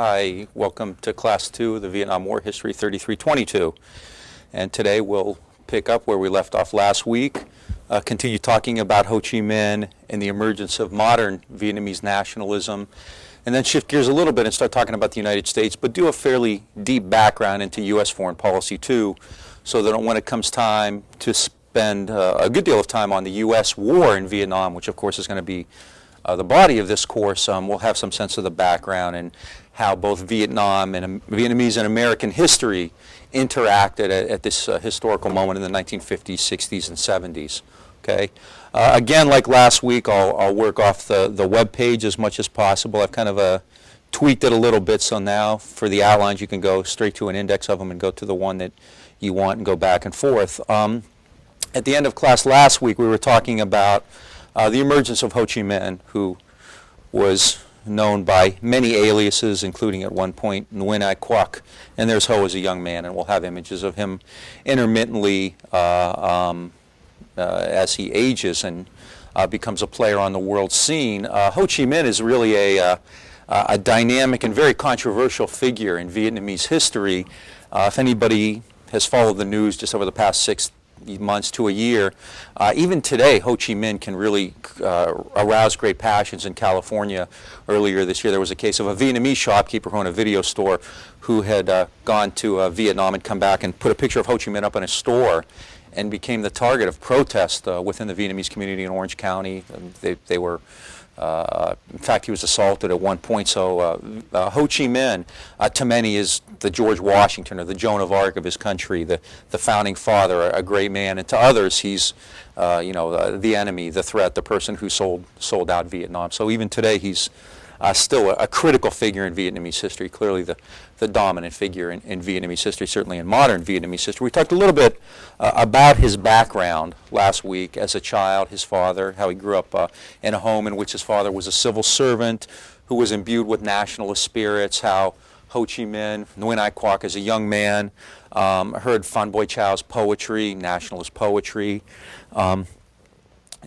Hi, welcome to Class 2 of the Vietnam War History 3322. And today we'll pick up where we left off last week, continue talking about Ho Chi Minh and the emergence of modern Vietnamese nationalism, and then shift gears a little bit and start talking about the United States, but do a fairly deep background into U.S. foreign policy too, so that when it comes time to spend a good deal of time on the U.S. war in Vietnam, which of course is going to be the body of this course, we'll have some sense of the background and how both Vietnam and Vietnamese and American history interacted at this historical moment in the 1950s, 60s, and 70s. Okay. Again, like last week, I'll work off the web page as much as possible. I've kind of tweaked it a little bit, so now for the outlines you can go straight to an index of them and go to the one that you want and go back and forth. At the end of class last week, we were talking about the emergence of Ho Chi Minh, who was known by many aliases, including at one point Nguyen Giap, and there's Ho as a young man, and we'll have images of him intermittently as he ages and becomes a player on the world scene. Ho Chi Minh is really a dynamic and very controversial figure in Vietnamese history. If anybody has followed the news just over the past 6 months to a year, even today Ho Chi Minh can really arouse great passions. In California earlier this year there was a case of a Vietnamese shopkeeper who owned a video store who had gone to Vietnam and come back and put a picture of Ho Chi Minh up in a store and became the target of protest within the Vietnamese community in Orange County. They were in fact, he was assaulted at one point. So Ho Chi Minh, to many, is the George Washington or the Joan of Arc of his country, the founding father, a great man. And to others, he's the enemy, the threat, the person who sold out Vietnam. So even today, he's still a critical figure in Vietnamese history, clearly the dominant figure in Vietnamese history, certainly in modern Vietnamese history. We talked a little bit about his background last week as a child, his father, how he grew up in a home in which his father was a civil servant who was imbued with nationalist spirits, how Ho Chi Minh, Nguyen Giap as a young man, heard Phan Boi Chau's poetry, nationalist poetry.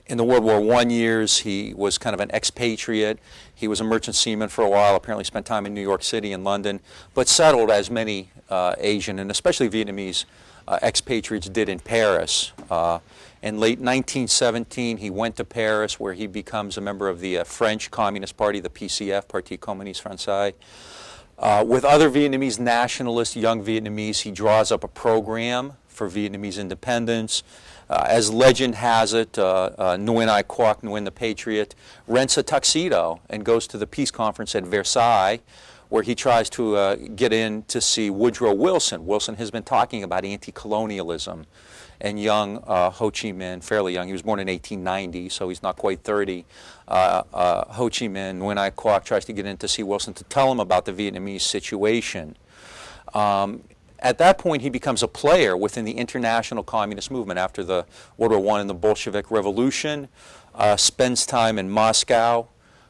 In the World War I years, he was kind of an expatriate. He was a merchant seaman for a while, apparently spent time in New York City and London, but settled, as many Asian and especially Vietnamese expatriates did, in Paris. In late 1917, he went to Paris, where he becomes a member of the French Communist Party, the PCF, Parti Communiste Français. With other Vietnamese nationalists, young Vietnamese, he draws up a program for Vietnamese independence. As legend has it, Nguyen Giap, Nguyen the Patriot, rents a tuxedo and goes to the peace conference at Versailles, where he tries to get in to see Woodrow Wilson. Wilson has been talking about anti-colonialism, and young Ho Chi Minh, fairly young, he was born in 1890, so he's not quite 30. Ho Chi Minh, Nguyen Giap, tries to get in to see Wilson to tell him about the Vietnamese situation. At that point, he becomes a player within the international communist movement after the World War I and the Bolshevik Revolution, spends time in Moscow,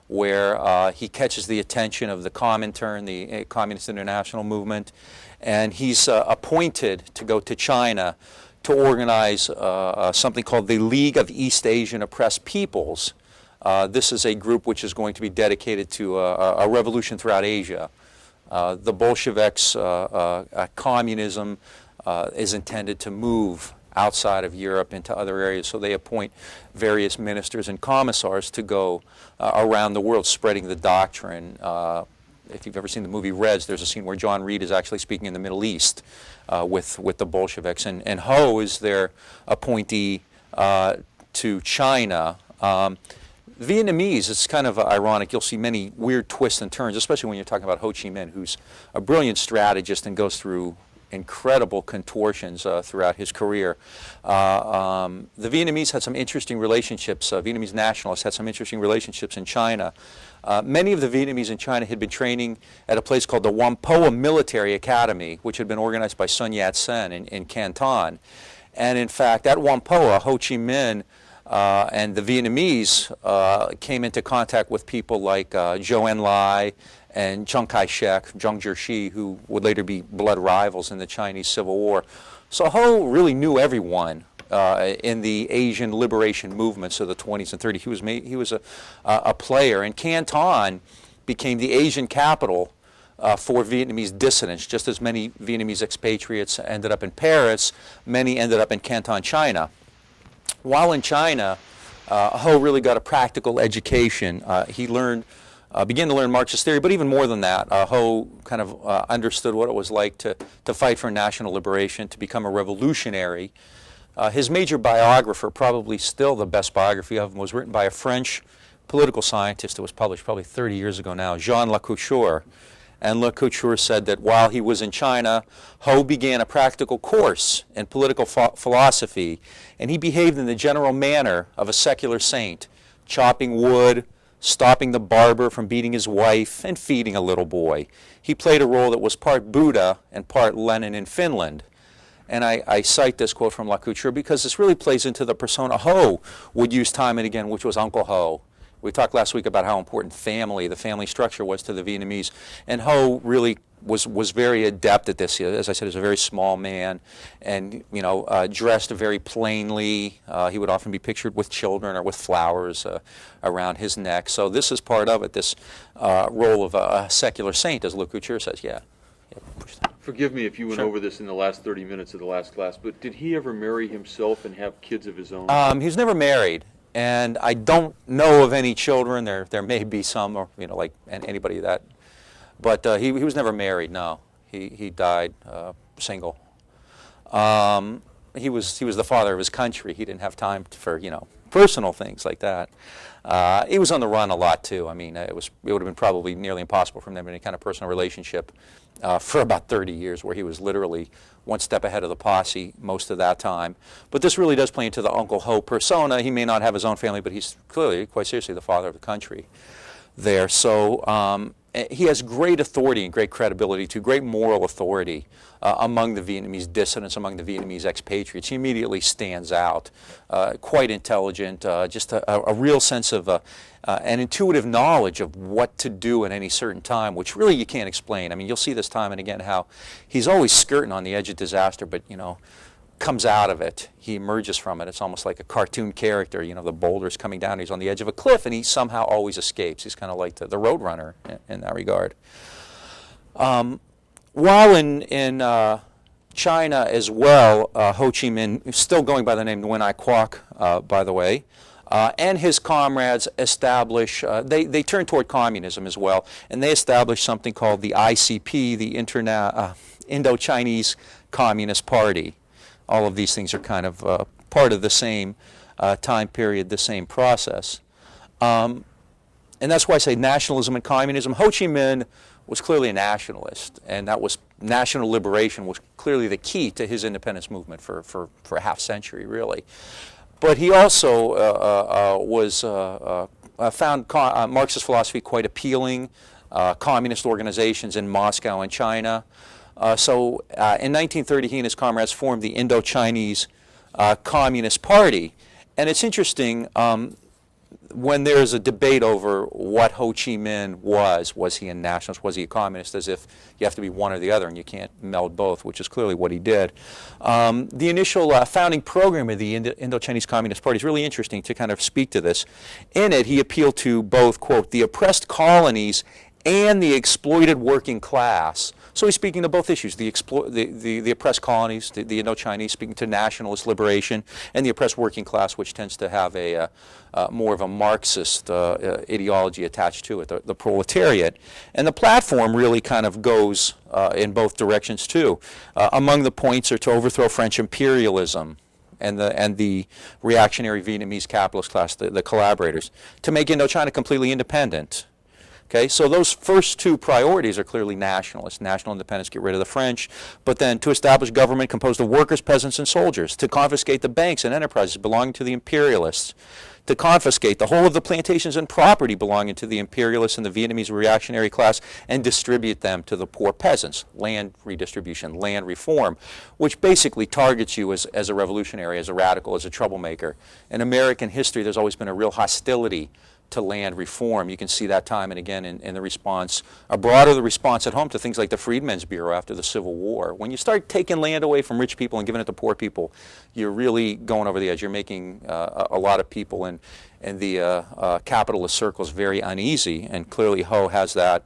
where he catches the attention of the Comintern, the Communist International Movement, and he's appointed to go to China to organize something called the League of East Asian Oppressed Peoples. This is a group which is going to be dedicated to a revolution throughout Asia. The Bolsheviks' communism is intended to move outside of Europe into other areas, so they appoint various ministers and commissars to go around the world spreading the doctrine. If you've ever seen the movie Reds, there's a scene where John Reed is actually speaking in the Middle East with the Bolsheviks, and Ho is their appointee to China. Vietnamese, it's kind of ironic. You'll see many weird twists and turns, especially when you're talking about Ho Chi Minh, who's a brilliant strategist and goes through incredible contortions throughout his career. The Vietnamese had some interesting relationships. Vietnamese nationalists had some interesting relationships in China. Many of the Vietnamese in China had been training at a place called the Whampoa Military Academy, which had been organized by Sun Yat-sen in Canton. And in fact, at Whampoa, Ho Chi Minh and the Vietnamese came into contact with people like Zhou Enlai and Chiang Kai-shek, Zhang Jieshi, who would later be blood rivals in the Chinese Civil War. So Ho really knew everyone in the Asian liberation movements of the 20s and 30s. He was a player, and Canton became the Asian capital for Vietnamese dissidents. Just as many Vietnamese expatriates ended up in Paris, many ended up in Canton, China. While in China, Ho really got a practical education. He began to learn Marxist theory, but even more than that, Ho kind of understood what it was like to fight for national liberation, to become a revolutionary. His major biographer, probably still the best biography of him, was written by a French political scientist. It was published probably 30 years ago now, Jean Lacouture. And Lacouture said that while he was in China, Ho began a practical course in political philosophy, and he behaved in the general manner of a secular saint, chopping wood, stopping the barber from beating his wife, and feeding a little boy. He played a role that was part Buddha and part Lenin in Finland. And I cite this quote from Lacouture because this really plays into the persona Ho would use time and again, which was Uncle Ho. We talked last week about how important the family structure was to the Vietnamese. And Ho really was very adept at this. As I said, he was a very small man and, dressed very plainly. He would often be pictured with children or with flowers around his neck. So this is part of it, this role of a secular saint, as Lacouture says. Yeah. Forgive me if you went over this in the last 30 minutes of the last class, but did he ever marry himself and have kids of his own? He was never married, and I don't know of any children. There may be some, or like anybody that, but he was never married. No, he died single. He was the father of his country. He didn't have time for personal things like that. He was on the run a lot too. I mean, it would have been probably nearly impossible for him to have any kind of personal relationship for about 30 years, where he was literally one step ahead of the posse most of that time. But this really does play into the Uncle Ho persona. He may not have his own family, but he's clearly, quite seriously, the father of the country there. So he has great authority and great credibility, to great moral authority among the Vietnamese dissidents, among the Vietnamese expatriates. He immediately stands out, quite intelligent, just a real sense of an intuitive knowledge of what to do at any certain time, which really you can't explain. I mean, you'll see this time and again how he's always skirting on the edge of disaster, but comes out of it. He emerges from it. It's almost like a cartoon character. The boulder's coming down. He's on the edge of a cliff, and he somehow always escapes. He's kind of like the road runner in that regard. While in China as well, Ho Chi Minh, still going by the name Nguyen Giap, by the way, and his comrades establish, they turn toward communism as well, and they establish something called the ICP, the Indo-Chinese Communist Party. All of these things are kind of part of the same time period, the same process. And that's why I say nationalism and communism. Ho Chi Minh was clearly a nationalist, and that was national liberation was clearly the key to his independence movement for a half century, really. But he also found Marxist philosophy quite appealing, communist organizations in Moscow and China. So in 1930, he and his comrades formed the Indo-Chinese Communist Party. And it's interesting, when there's a debate over what Ho Chi Minh was he a nationalist, was he a communist, as if you have to be one or the other and you can't meld both, which is clearly what he did. The initial founding program of the Indo-Chinese Communist Party is really interesting to kind of speak to this. In it, he appealed to both, quote, the oppressed colonies and the exploited working class. So he's speaking to both issues, the oppressed colonies, the Indo-Chinese, speaking to nationalist liberation, and the oppressed working class, which tends to have a more of a Marxist ideology attached to it, the proletariat. And the platform really kind of goes in both directions too. Among the points are to overthrow French imperialism and the reactionary Vietnamese capitalist class, the collaborators, to make Indochina completely independent. Okay, so those first two priorities are clearly nationalist. National independence, get rid of the French, but then to establish government composed of workers, peasants, and soldiers, to confiscate the banks and enterprises belonging to the imperialists, to confiscate the whole of the plantations and property belonging to the imperialists and the Vietnamese reactionary class and distribute them to the poor peasants. Land redistribution, land reform, which basically targets you as a revolutionary, as a radical, as a troublemaker. In American history, there's always been a real hostility to land reform. You can see that time and again in the response, abroad or the response at home to things like the Freedmen's Bureau after the Civil War. When you start taking land away from rich people and giving it to poor people, you're really going over the edge. You're making a lot of people in the capitalist circles very uneasy, and clearly Ho has that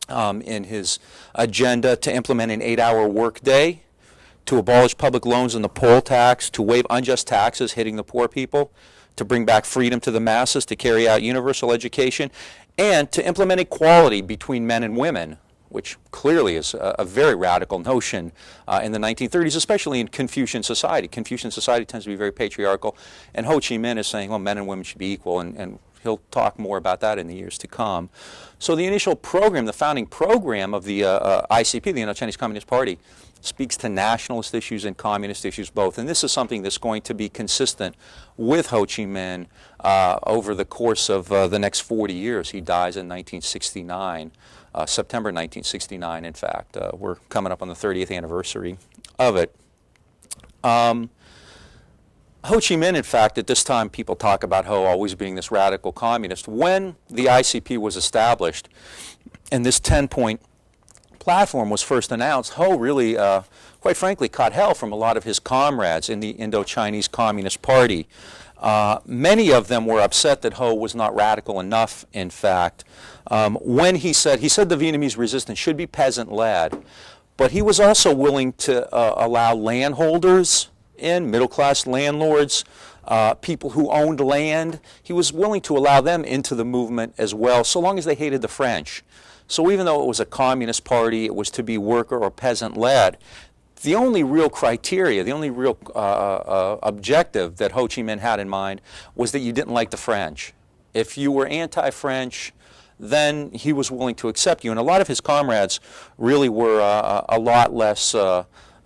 in his agenda to implement an 8-hour workday, to abolish public loans and the poll tax, to waive unjust taxes hitting the poor people, to bring back freedom to the masses, to carry out universal education, and to implement equality between men and women, which clearly is a very radical notion in the 1930s, especially in Confucian society. Confucian society tends to be very patriarchal, and Ho Chi Minh is saying, well, men and women should be equal, and he'll talk more about that in the years to come. So the initial program, the founding program of the ICP, the Indo-Chinese Communist Party, speaks to nationalist issues and communist issues both. And this is something that's going to be consistent with Ho Chi Minh over the course of the next 40 years. He dies in 1969, September 1969, in fact. We're coming up on the 30th anniversary of it. Ho Chi Minh, in fact, at this time, people talk about Ho always being this radical communist. When the ICP was established and this 10-point platform was first announced, Ho really, quite frankly, caught hell from a lot of his comrades in the Indo-Chinese Communist Party. Many of them were upset that Ho was not radical enough, in fact. When he said the Vietnamese resistance should be peasant-led, but he was also willing to allow landholders in, middle-class landlords, people who owned land. He was willing to allow them into the movement as well, so long as they hated the French. So even though it was a communist party, it was to be worker or peasant-led, the only real criteria, the only real objective that Ho Chi Minh had in mind was that you didn't like the French. If you were anti-French, then he was willing to accept you. And a lot of his comrades really were a lot less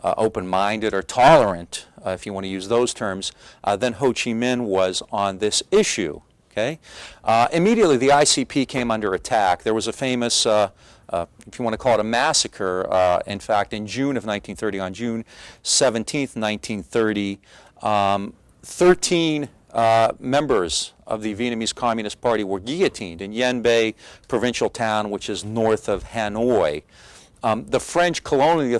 open-minded or tolerant, if you want to use those terms, than Ho Chi Minh was on this issue. Okay? Immediately, the ICP came under attack. There was a famous, if you want to call it a massacre, in fact, in June of 1930, on June 17th, 1930, 13 members of the Vietnamese Communist Party were guillotined in Dien Bay provincial town, which is north of Hanoi. The French colonial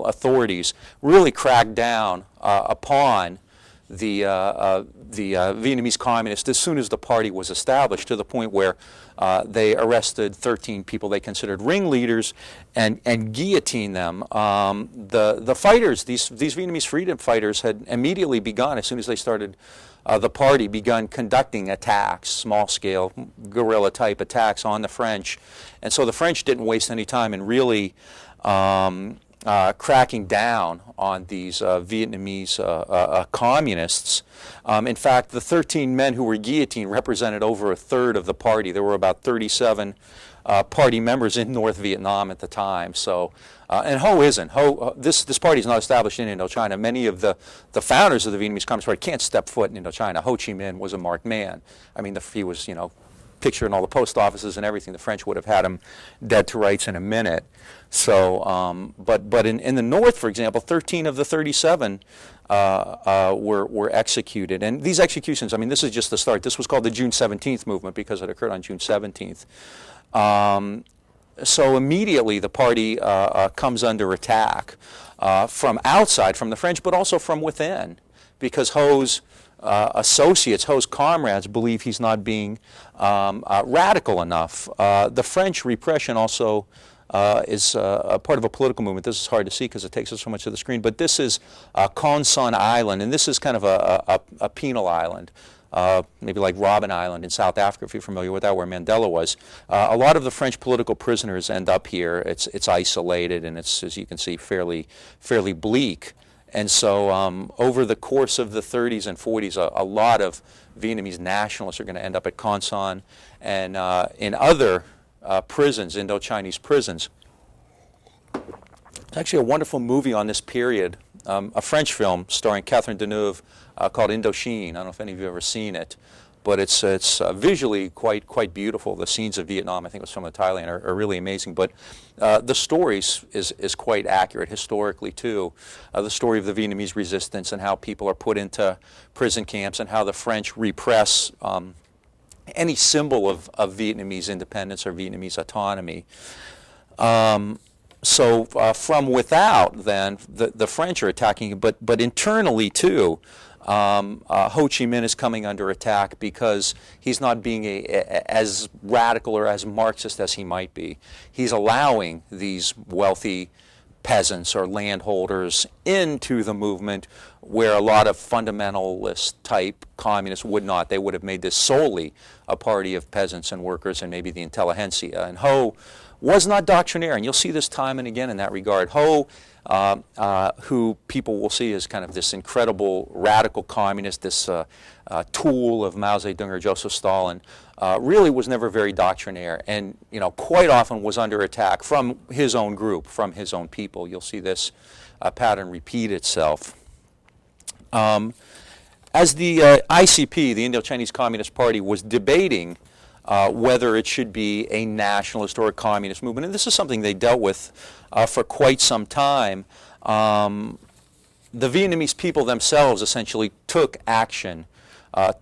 authorities really cracked down upon the Vietnamese communists as soon as the party was established, to the point where they arrested 13 people they considered ringleaders and guillotined them. The fighters, these Vietnamese freedom fighters, had immediately begun, as soon as they started the party, begun conducting attacks, small-scale guerrilla-type attacks on the French. And so the French didn't waste any time in really cracking down on these Vietnamese communists. In fact, the 13 men who were guillotined represented over a third of the party. There were about 37 party members in North Vietnam at the time. So, and Ho isn't. This party is not established in Indochina. Many of the founders of the Vietnamese Communist Party can't step foot in Indochina. Ho Chi Minh was a marked man. I mean, he was, you know, pictured in all the post offices and everything. The French would have had him dead to rights in a minute. So, but in the North, for example, 13 of the 37 were executed. And these executions, I mean, this is just the start. This was called the June 17th movement because it occurred on June 17th. So immediately the party comes under attack from outside, from the French, but also from within, because Ho's associates, Ho's comrades, believe he's not being radical enough. The French repression also is a part of a political movement. This is hard to see because it takes up so much of the screen, but this is Con Son Island, and this is kind of a penal island. Maybe like Robben Island in South Africa, if you're familiar with that, where Mandela was. A lot of the French political prisoners end up here. It's isolated, and it's, as you can see, fairly bleak. And so over the course of the 30s and 40s, a lot of Vietnamese nationalists are going to end up at Con Son and in other prisons, Indo-Chinese prisons. There's actually a wonderful movie on this period, a French film starring Catherine Deneuve called Indochine. I don't know if any of you have ever seen it, but it's visually quite beautiful. The scenes of Vietnam, I think it was filmed in Thailand, are really amazing. But the story is quite accurate historically too. The story of the Vietnamese resistance and how people are put into prison camps and how the French repress any symbol of Vietnamese independence or Vietnamese autonomy. So from without, then, the French are attacking, but internally too, Ho Chi Minh is coming under attack because he's not being as radical or as Marxist as he might be. He's allowing these wealthy peasants or landholders into the movement where a lot of fundamentalist type communists would not. They would have made this solely a party of peasants and workers and maybe the intelligentsia. And Ho was not doctrinaire, and you'll see this time and again in that regard. Ho, who people will see as kind of this incredible radical communist, this tool of Mao Zedong or Joseph Stalin, really was never very doctrinaire, and quite often was under attack from his own group, from his own people. You'll see this pattern repeat itself. As the ICP, the Indo-Chinese Communist Party, was debating whether it should be a nationalist or a communist movement, and this is something they dealt with for quite some time, the Vietnamese people themselves essentially took action,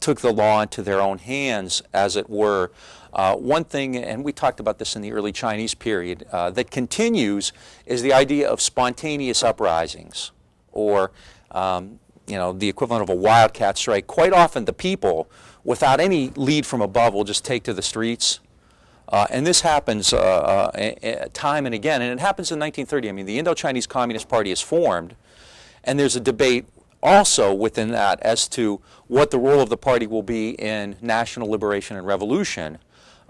took the law into their own hands, as it were. One thing, and we talked about this in the early Chinese period, that continues is the idea of spontaneous uprisings, or the equivalent of a wildcat strike. Quite often the people, without any lead from above, will just take to the streets. And this happens time and again, and it happens in 1930. I mean, the Indo-Chinese Communist Party is formed, and there's a debate also within that as to what the role of the party will be in national liberation and revolution.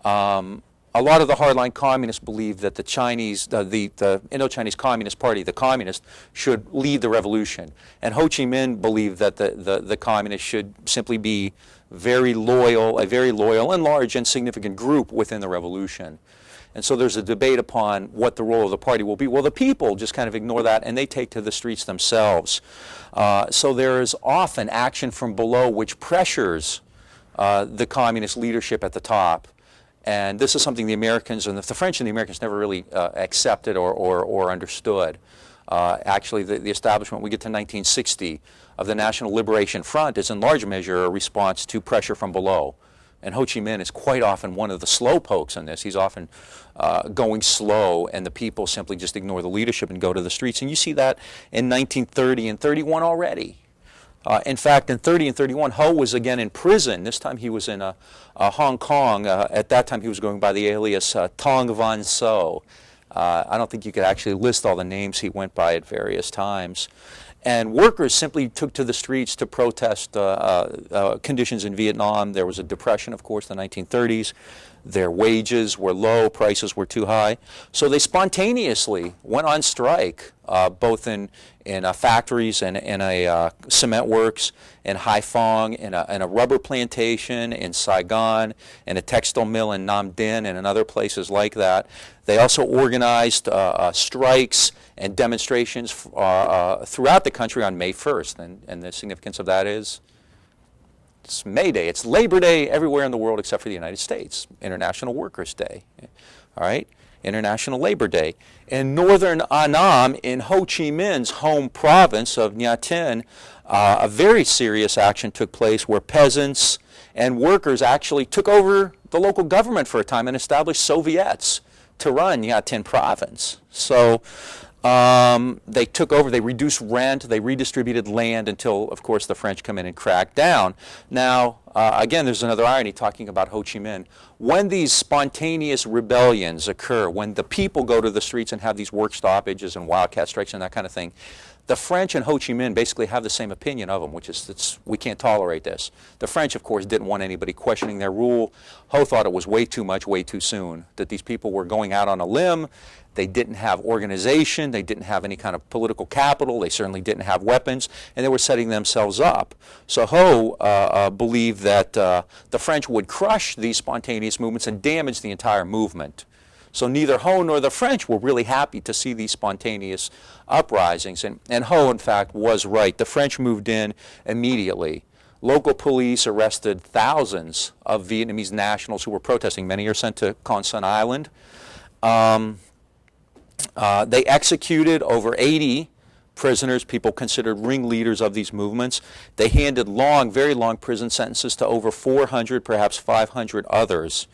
A lot of the hardline communists believe that the Indo-Chinese Communist Party, the communists, should lead the revolution. And Ho Chi Minh believed that the communists should simply be a very loyal and large and significant group within the revolution. And so there's a debate upon what the role of the party will be. Well, the people just kind of ignore that, and they take to the streets themselves. So there is often action from below which pressures the communist leadership at the top. And this is something the Americans and the French and the Americans never really accepted or understood. Actually, the establishment, we get to 1960, of the National Liberation Front is in large measure a response to pressure from below. And Ho Chi Minh is quite often one of the slow pokes in this. He's often going slow, and the people simply just ignore the leadership and go to the streets. And you see that in 1930 and 31 already. In fact, in 30 and 31, Ho was again in prison. This time he was in Hong Kong. At that time he was going by the alias Tong Van So. I don't think you could actually list all the names he went by at various times. And workers simply took to the streets to protest conditions in Vietnam. There was a depression, of course, in the 1930s. Their wages were low, prices were too high. So they spontaneously went on strike, both in factories and in a cement works, in Haiphong, in a rubber plantation in Saigon, in a textile mill in Nam Dinh, and in other places like that. They also organized strikes and demonstrations throughout the country on May 1st, and the significance of that is it's May Day. It's Labor Day everywhere in the world except for the United States. International Workers' Day. All right? International Labor Day. In northern Annam, in Ho Chi Minh's home province of Nha Tinh, a very serious action took place where peasants and workers actually took over the local government for a time and established Soviets to run Nha Tinh province. So they took over, they reduced rent, they redistributed land until, of course, the French come in and crack down. Now, again, there's another irony talking about Ho Chi Minh. When these spontaneous rebellions occur, when the people go to the streets and have these work stoppages and wildcat strikes and that kind of thing, the French and Ho Chi Minh basically have the same opinion of them, which is we can't tolerate this. The French, of course, didn't want anybody questioning their rule. Ho thought it was way too much, way too soon, that these people were going out on a limb. They didn't have organization. They didn't have any kind of political capital. They certainly didn't have weapons, and they were setting themselves up. So Ho believed that the French would crush these spontaneous movements and damage the entire movement. So neither Ho nor the French were really happy to see these spontaneous uprisings. And Ho, in fact, was right. The French moved in immediately. Local police arrested thousands of Vietnamese nationals who were protesting. Many are sent to Con Son Island. They executed over 80 prisoners, people considered ringleaders of these movements. They handed long, very long prison sentences to over 400, perhaps 500 others.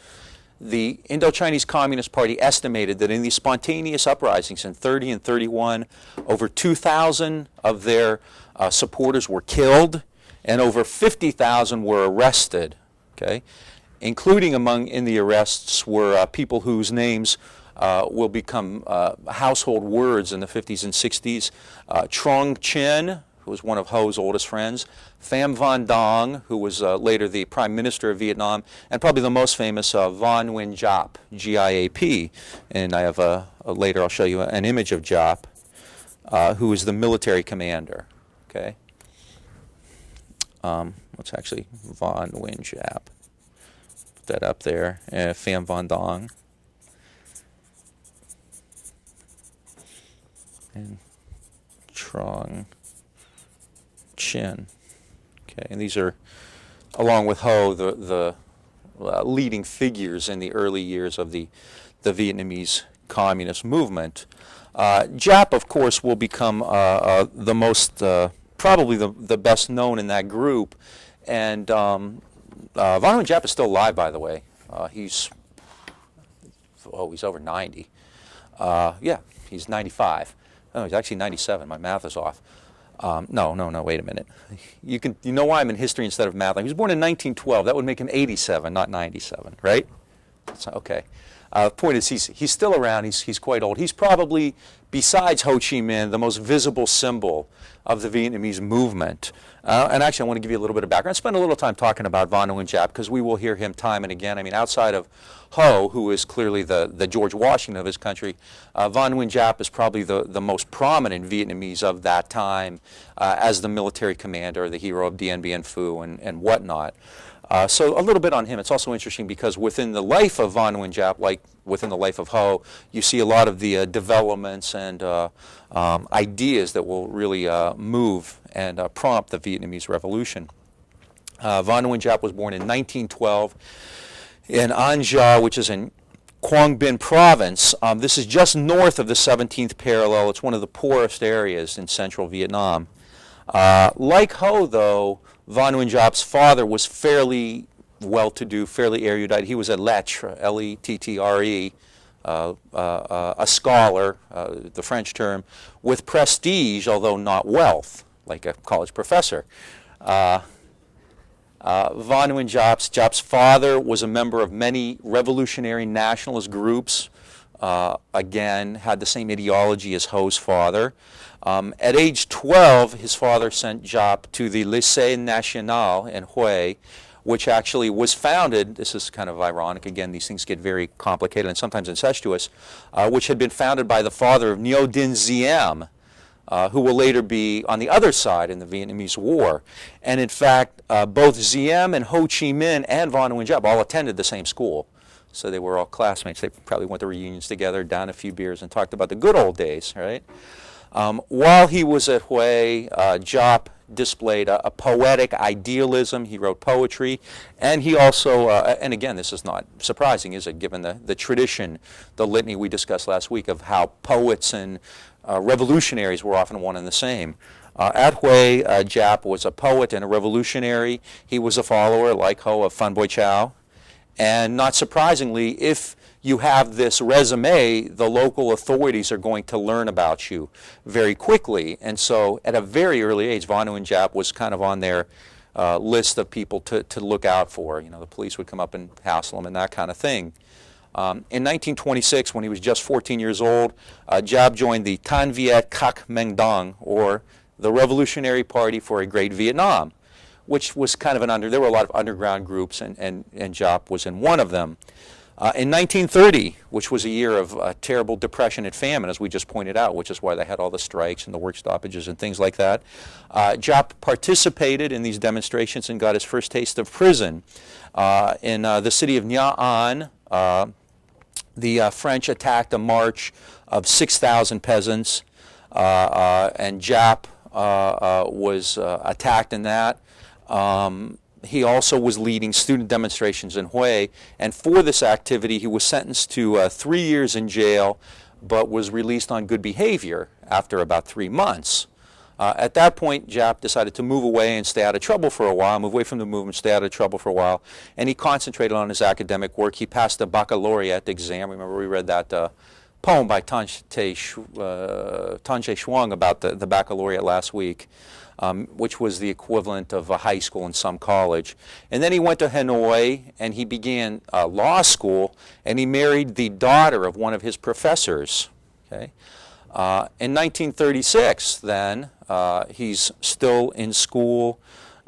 The Indo-Chinese Communist Party estimated that in these spontaneous uprisings in 30 and 31, over 2,000 of their supporters were killed, and over 50,000 were arrested. Okay, including in the arrests were people whose names will become household words in the 50s and 60s. Trong Chin, who was one of Ho's oldest friends, Pham Van Dong, who was later the Prime Minister of Vietnam, and probably the most famous, Nguyen Giap, G-I-A-P. And I have later I'll show you an image of Giap, who was the military commander. Okay, let's actually Nguyen Giap. Put that up there. Pham Van Dong. And Trong Chin. Okay, and these are, along with Ho, the leading figures in the early years of the Vietnamese communist movement. Giap, of course, will become the most, probably the best known in that group. And Nguyen Giap is still alive, by the way. He's over 90. Yeah, he's 95. Oh, he's actually 97. My math is off. No, wait a minute. You know why I'm in history instead of math. He was born in 1912. That would make him 87, not 97, right? So, okay. Point is, he's still around. He's quite old. He's probably, besides Ho Chi Minh, the most visible symbol of the Vietnamese movement. And actually, I want to give you a little bit of background. Spend a little time talking about Nguyen Giap because we will hear him time and again. I mean, outside of Ho, who is clearly the George Washington of his country, Nguyen Giap is probably the most prominent Vietnamese of that time as the military commander, the hero of Dien Bien Phu and whatnot. So a little bit on him. It's also interesting because within the life of Nguyen Giap, like within the life of Ho, you see a lot of the developments and ideas that will really move and prompt the Vietnamese Revolution. Nguyen Giap was born in 1912 in An Gia, which is in Quang Binh province. This is just north of the 17th parallel. It's one of the poorest areas in central Vietnam. Like Ho, though, Nguyen Giap's father was fairly well-to-do, fairly erudite. He was a lettre, L-E-T-T-R-E, a scholar, the French term, with prestige, although not wealth, like a college professor. Nguyen Giap's father was a member of many revolutionary nationalist groups, again, had the same ideology as Ho's father. At age 12, his father sent Giap to the Lycée National in Hue, which actually was founded, this is kind of ironic, again, these things get very complicated and sometimes incestuous, which had been founded by the father of Ngo Dinh Diem, who will later be on the other side in the Vietnamese War. And in fact, both Diem and Ho Chi Minh and Nguyen Giap all attended the same school. So they were all classmates. They probably went to reunions together, down a few beers, and talked about the good old days, right? While he was at Hue, Giap displayed a poetic idealism. He wrote poetry, and he also, and again, this is not surprising, is it, given the tradition, the litany we discussed last week of how poets and revolutionaries were often one and the same. At Hue, Giap was a poet and a revolutionary. He was a follower, like Ho, of Phan Boi Chau. And not surprisingly, if you have this resume, the local authorities are going to learn about you very quickly. And so at a very early age, Nguyen Giap was kind of on their list of people to look out for. You know, the police would come up and hassle him and that kind of thing. In 1926, when he was just 14 years old, Giap joined the Tan Viet Cac Meng Dong, or the Revolutionary Party for a Great Vietnam, which was kind of there were a lot of underground groups, and Giap was in one of them. In 1930, which was a year of terrible depression and famine, as we just pointed out, which is why they had all the strikes and the work stoppages and things like that, Giap participated in these demonstrations and got his first taste of prison. In the city of Nha An, the French attacked a march of 6,000 peasants, and Giap was attacked in that. He also was leading student demonstrations in Hue, and for this activity he was sentenced to 3 years in jail, but was released on good behavior after about 3 months. At that point, Giap decided to move away and stay out of trouble for a while, move away from the movement, stay out of trouble for a while, and he concentrated on his academic work. He passed the baccalaureate exam. Remember, we read that poem by Tanje Shuang about the baccalaureate last week, which was the equivalent of a high school in some college. And then he went to Hanoi and he began law school, and he married the daughter of one of his professors. Okay? In 1936, then, he's still in school,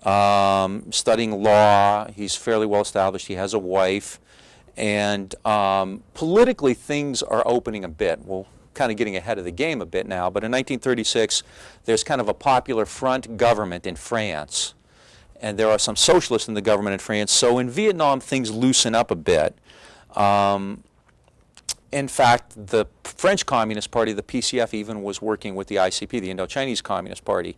studying law. He's fairly well established. He has a wife. And politically, things are opening a bit. We're kind of getting ahead of the game a bit now. But in 1936, there's kind of a popular front government in France. And there are some socialists in the government in France. So in Vietnam, things loosen up a bit. In fact, the French Communist Party, the PCF, even was working with the ICP, the Indo-Chinese Communist Party.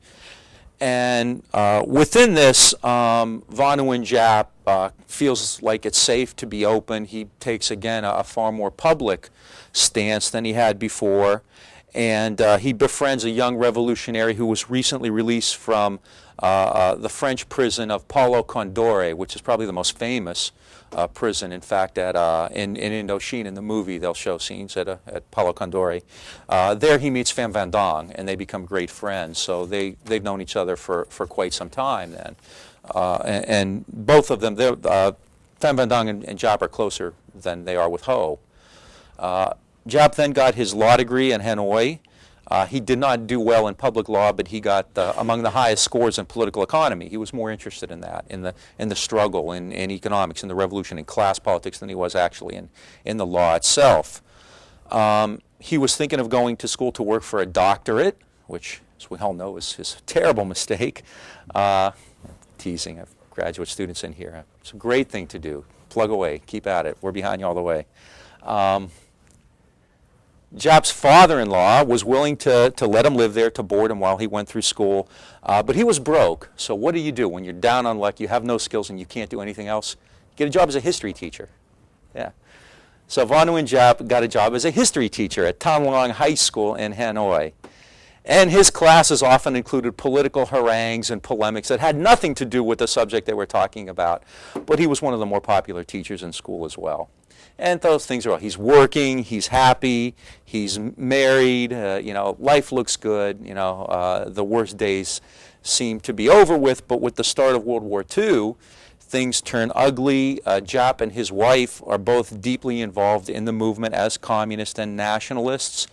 And within this, Von Nguyen Giap feels like it's safe to be open. He takes, again, a far more public stance than he had before. And he befriends a young revolutionary who was recently released from the French prison of Paulo Condore, which is probably the most famous prison. In fact, in Indochine, in the movie, they'll show scenes at Paulo Condore. There he meets Pham Van Dong, and they become great friends. So they've known each other for quite some time then. And both of them, Pham Van Dong and Giap are closer than they are with Ho. Giap then got his law degree in Hanoi. He did not do well in public law, but he got among the highest scores in political economy. He was more interested in that, in the struggle, in economics, in the revolution, in class politics than he was actually in the law itself. He was thinking of going to school to work for a doctorate, which, as we all know, is a terrible mistake. Teasing, I have graduate students in here. It's a great thing to do. Plug away, keep at it. We're behind you all the way. Giap's father-in-law was willing to let him live there, to board him while he went through school, but he was broke. So what do you do when you're down on luck, you have no skills, and you can't do anything else? Get a job as a history teacher. Yeah. So Von Nguyen Giap got a job as a history teacher at Tan Long High School in Hanoi. And his classes often included political harangues and polemics that had nothing to do with the subject they were talking about. But he was one of the more popular teachers in school as well. And those things are all. He's working, he's happy, he's married, life looks good, the worst days seem to be over with, but with the start of World War II, things turn ugly. Giap and his wife are both deeply involved in the movement as communists and nationalists.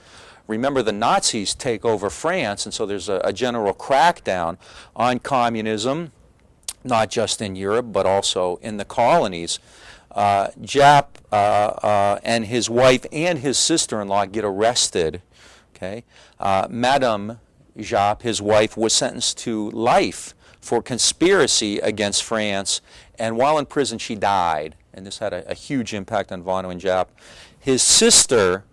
Remember, the Nazis take over France, and so there's a general crackdown on communism, not just in Europe, but also in the colonies. Giap and his wife and his sister-in-law get arrested. Okay, Madame Giap, his wife, was sentenced to life for conspiracy against France, and while in prison she died, and this had a huge impact on Von Nguyen Giap. His sister-in-law,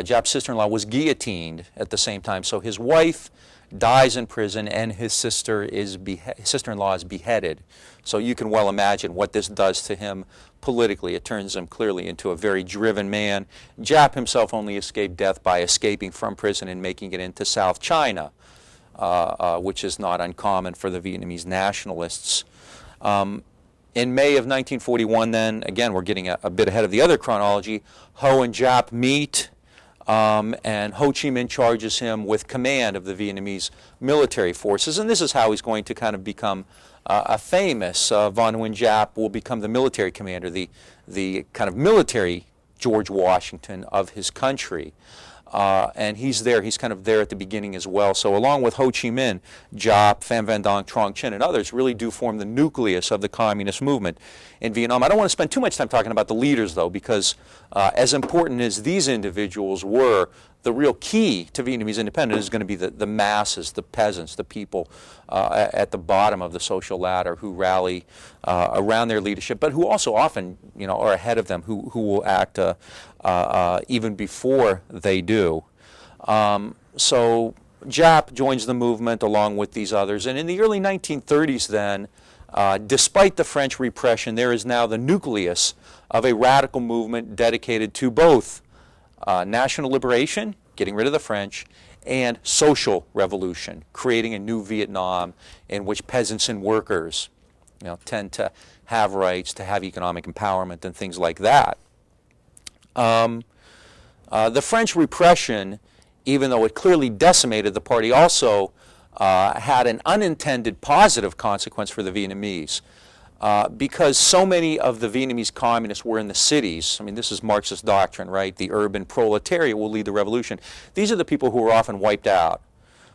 Giap's sister-in-law, was guillotined at the same time. So his wife dies in prison, and his sister-in-law is beheaded. So you can well imagine what this does to him politically. It turns him clearly into a very driven man. Giap himself only escaped death by escaping from prison and making it into South China, which is not uncommon for the Vietnamese nationalists. In May of 1941, then, again, we're getting a bit ahead of the other chronology, Ho and Giap meet, and Ho Chi Minh charges him with command of the Vietnamese military forces, and this is how he's going to kind of become famous. Von Nguyen Giap will become the military commander, the kind of military George Washington of his country. And he's kind of there at the beginning as well. So along with Ho Chi Minh, Giap, Pham Van Dong, Trong Chinh, and others really do form the nucleus of the communist movement in Vietnam. I don't want to spend too much time talking about the leaders, though, because as important as these individuals were, the real key to Vietnamese independence is going to be the masses, the peasants, the people at the bottom of the social ladder who rally around their leadership, but who also often, are ahead of them, who will act even before they do. So Giap joins the movement along with these others, and in the early 1930s then, despite the French repression, there is now the nucleus of a radical movement dedicated to both national liberation, getting rid of the French, and social revolution, creating a new Vietnam in which peasants and workers tend to have rights, to have economic empowerment and things like that. The French repression, even though it clearly decimated the party, also had an unintended positive consequence for the Vietnamese. Because so many of the Vietnamese communists were in the cities. I mean, this is Marxist doctrine, right? The urban proletariat will lead the revolution. These are the people who were often wiped out.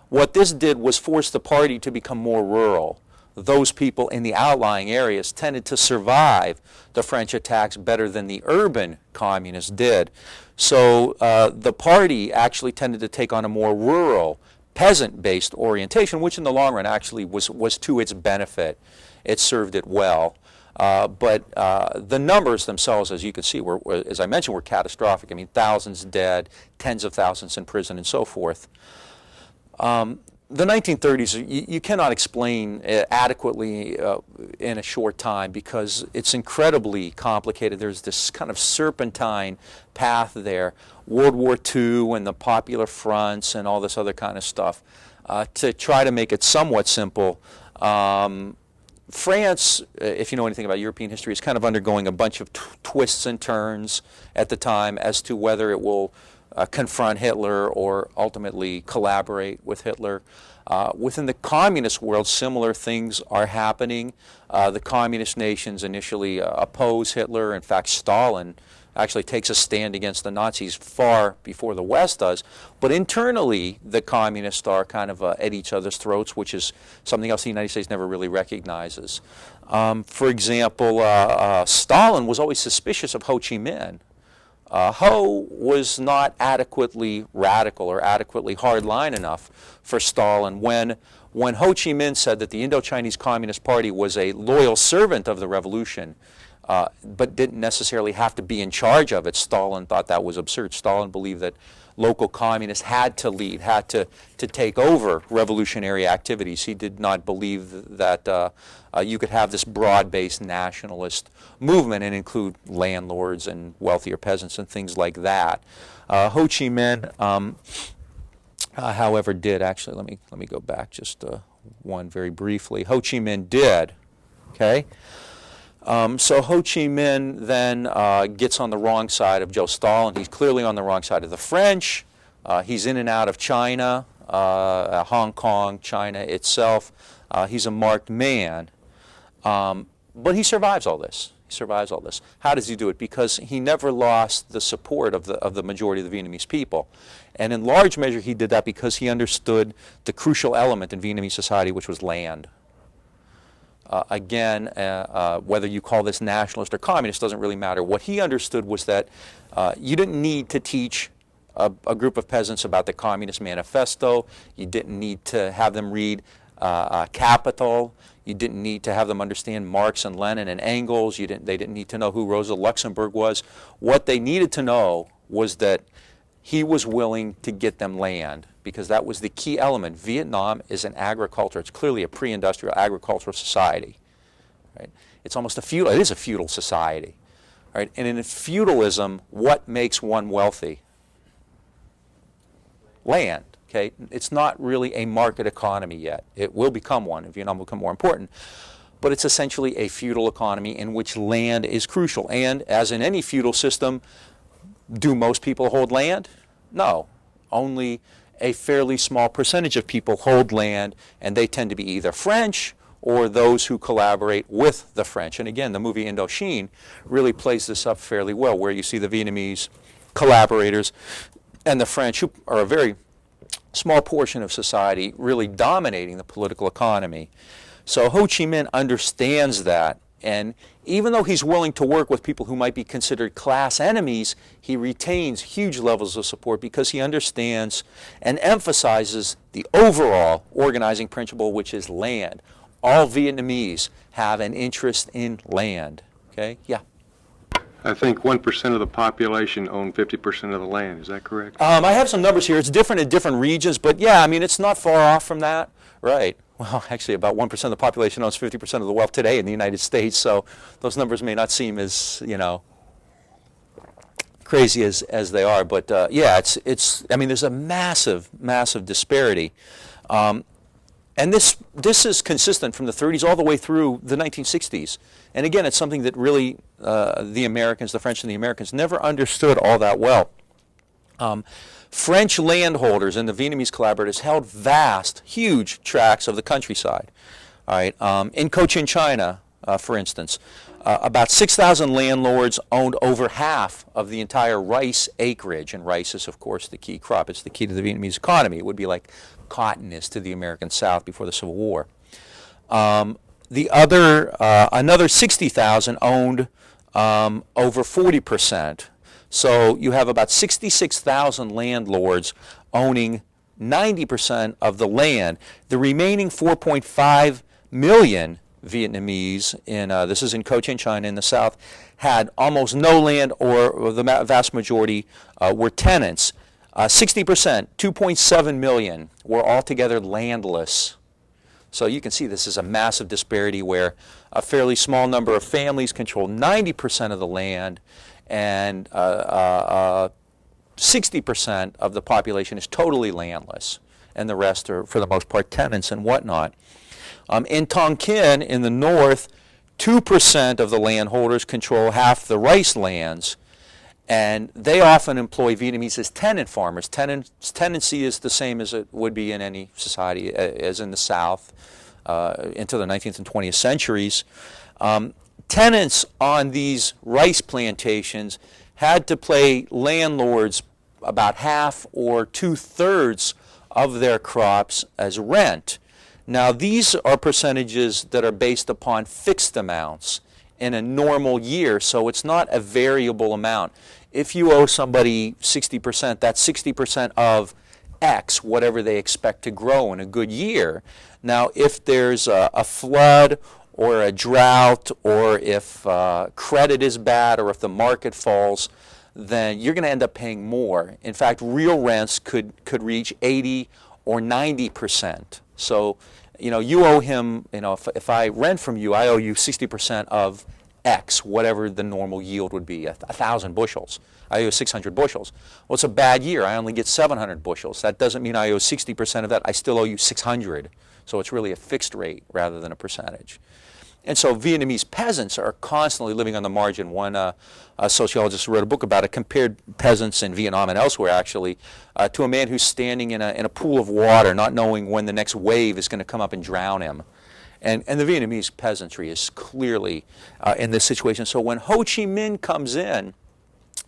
What this did was force the party to become more rural. Those people in the outlying areas tended to survive the French attacks better than the urban communists did. So the party actually tended to take on a more rural, peasant-based orientation, which in the long run actually was to its benefit. It served it well. But the numbers themselves, as you can see, were, as I mentioned, were catastrophic. I mean, thousands dead, tens of thousands in prison, and so forth. The 1930s, you cannot explain adequately in a short time because it's incredibly complicated. There's this kind of serpentine path there. World War II and the popular fronts and all this other kind of stuff. To try to make it somewhat simple, France, if you know anything about European history, is kind of undergoing a bunch of twists and turns at the time as to whether it will confront Hitler or ultimately collaborate with Hitler. Within the communist world, similar things are happening. The communist nations initially oppose Hitler. In fact, Stalin actually takes a stand against the Nazis far before the West does. But internally, the communists are kind of at each other's throats, which is something else the United States never really recognizes. For example, Stalin was always suspicious of Ho Chi Minh. Ho was not adequately radical or adequately hardline enough for Stalin. When Ho Chi Minh said that the Indo-Chinese Communist Party was a loyal servant of the revolution, but didn't necessarily have to be in charge of it, Stalin thought that was absurd. Stalin believed that local communists had to lead, had to take over revolutionary activities. He did not believe that you could have this broad-based nationalist movement and include landlords and wealthier peasants and things like that. Ho Chi Minh, however, did actually. Let me go back just one very briefly. Ho Chi Minh did. Okay. So Ho Chi Minh then gets on the wrong side of Joe Stalin. He's clearly on the wrong side of the French. He's in and out of China, Hong Kong, China itself. He's a marked man. But he survives all this. He survives all this. How does he do it? Because he never lost the support of the majority of the Vietnamese people. And in large measure, he did that because he understood the crucial element in Vietnamese society, which was land. Again, whether you call this nationalist or communist doesn't really matter. What he understood was that you didn't need to teach a group of peasants about the Communist Manifesto. You didn't need to have them read Capital. You didn't need to have them understand Marx and Lenin and Engels. They didn't need to know who Rosa Luxemburg was. What they needed to know was that he was willing to get them land, because that was the key element. Vietnam is an agriculture. It's clearly a pre-industrial agricultural society. Right? It's almost it is a feudal society. Right? And in feudalism, what makes one wealthy? Land. Okay? It's not really a market economy yet. It will become one, and Vietnam will become more important. But it's essentially a feudal economy in which land is crucial. And as in any feudal system, do most people hold land? No. Only a fairly small percentage of people hold land, and they tend to be either French or those who collaborate with the French. And again, the movie Indochine really plays this up fairly well, where you see the Vietnamese collaborators and the French, who are a very small portion of society, really dominating the political economy. So Ho Chi Minh understands that, and even though he's willing to work with people who might be considered class enemies, he retains huge levels of support because he understands and emphasizes the overall organizing principle, which is land. All Vietnamese have an interest in land. Okay? Yeah. I think 1% of the population own 50% of the land. Is that correct? I have some numbers here. It's different in different regions, but yeah, I mean, it's not far off from that. Right. Well, actually, about 1% of the population owns 50% of the wealth today in the United States, so those numbers may not seem as, crazy as they are. But yeah, I mean, there's a massive disparity. And this is consistent from the 30s all the way through the 1960s. And again, it's something that really the Americans, the French and the Americans, never understood all that well. French landholders and the Vietnamese collaborators held vast, huge tracts of the countryside. All right, in Cochin China, for instance, about 6,000 landlords owned over half of the entire rice acreage, and rice is, of course, the key crop. It's the key to the Vietnamese economy. It would be like cotton is to the American South before the Civil War. Another 60,000 owned over 40%. So you have about 66,000 landlords owning 90% of the land. The remaining 4.5 million Vietnamese, this is in Cochin China in the south, had almost no land, or the vast majority were tenants. 60%, 2.7 million, were altogether landless. So you can see this is a massive disparity where a fairly small number of families control 90% of the land, and 60% of the population is totally landless, and the rest are, for the most part, tenants and whatnot. In Tonkin, in the north, 2% of the landholders control half the rice lands, and they often employ Vietnamese as tenant farmers. Tenancy is the same as it would be in any society, as in the South, into the 19th and 20th centuries. Tenants on these rice plantations had to pay landlords about half or 2/3 of their crops as rent. Now, these are percentages that are based upon fixed amounts in a normal year, so it's not a variable amount. If you owe somebody 60%, that's 60% of X, whatever they expect to grow in a good year. Now, if there's a flood or a drought, or if credit is bad, or if the market falls, then you're going to end up paying more. In fact, real rents could reach 80 or 90%. So, you owe him, if I rent from you, I owe you 60% of X, whatever the normal yield would be, 1,000 bushels. I owe 600 bushels. Well, it's a bad year. I only get 700 bushels. That doesn't mean I owe 60% of that. I still owe you 600. So it's really a fixed rate rather than a percentage. And so Vietnamese peasants are constantly living on the margin. One sociologist wrote a book about it, compared peasants in Vietnam and elsewhere, actually, to a man who's standing in a pool of water, not knowing when the next wave is going to come up and drown him. And the Vietnamese peasantry is clearly in this situation. So when Ho Chi Minh comes in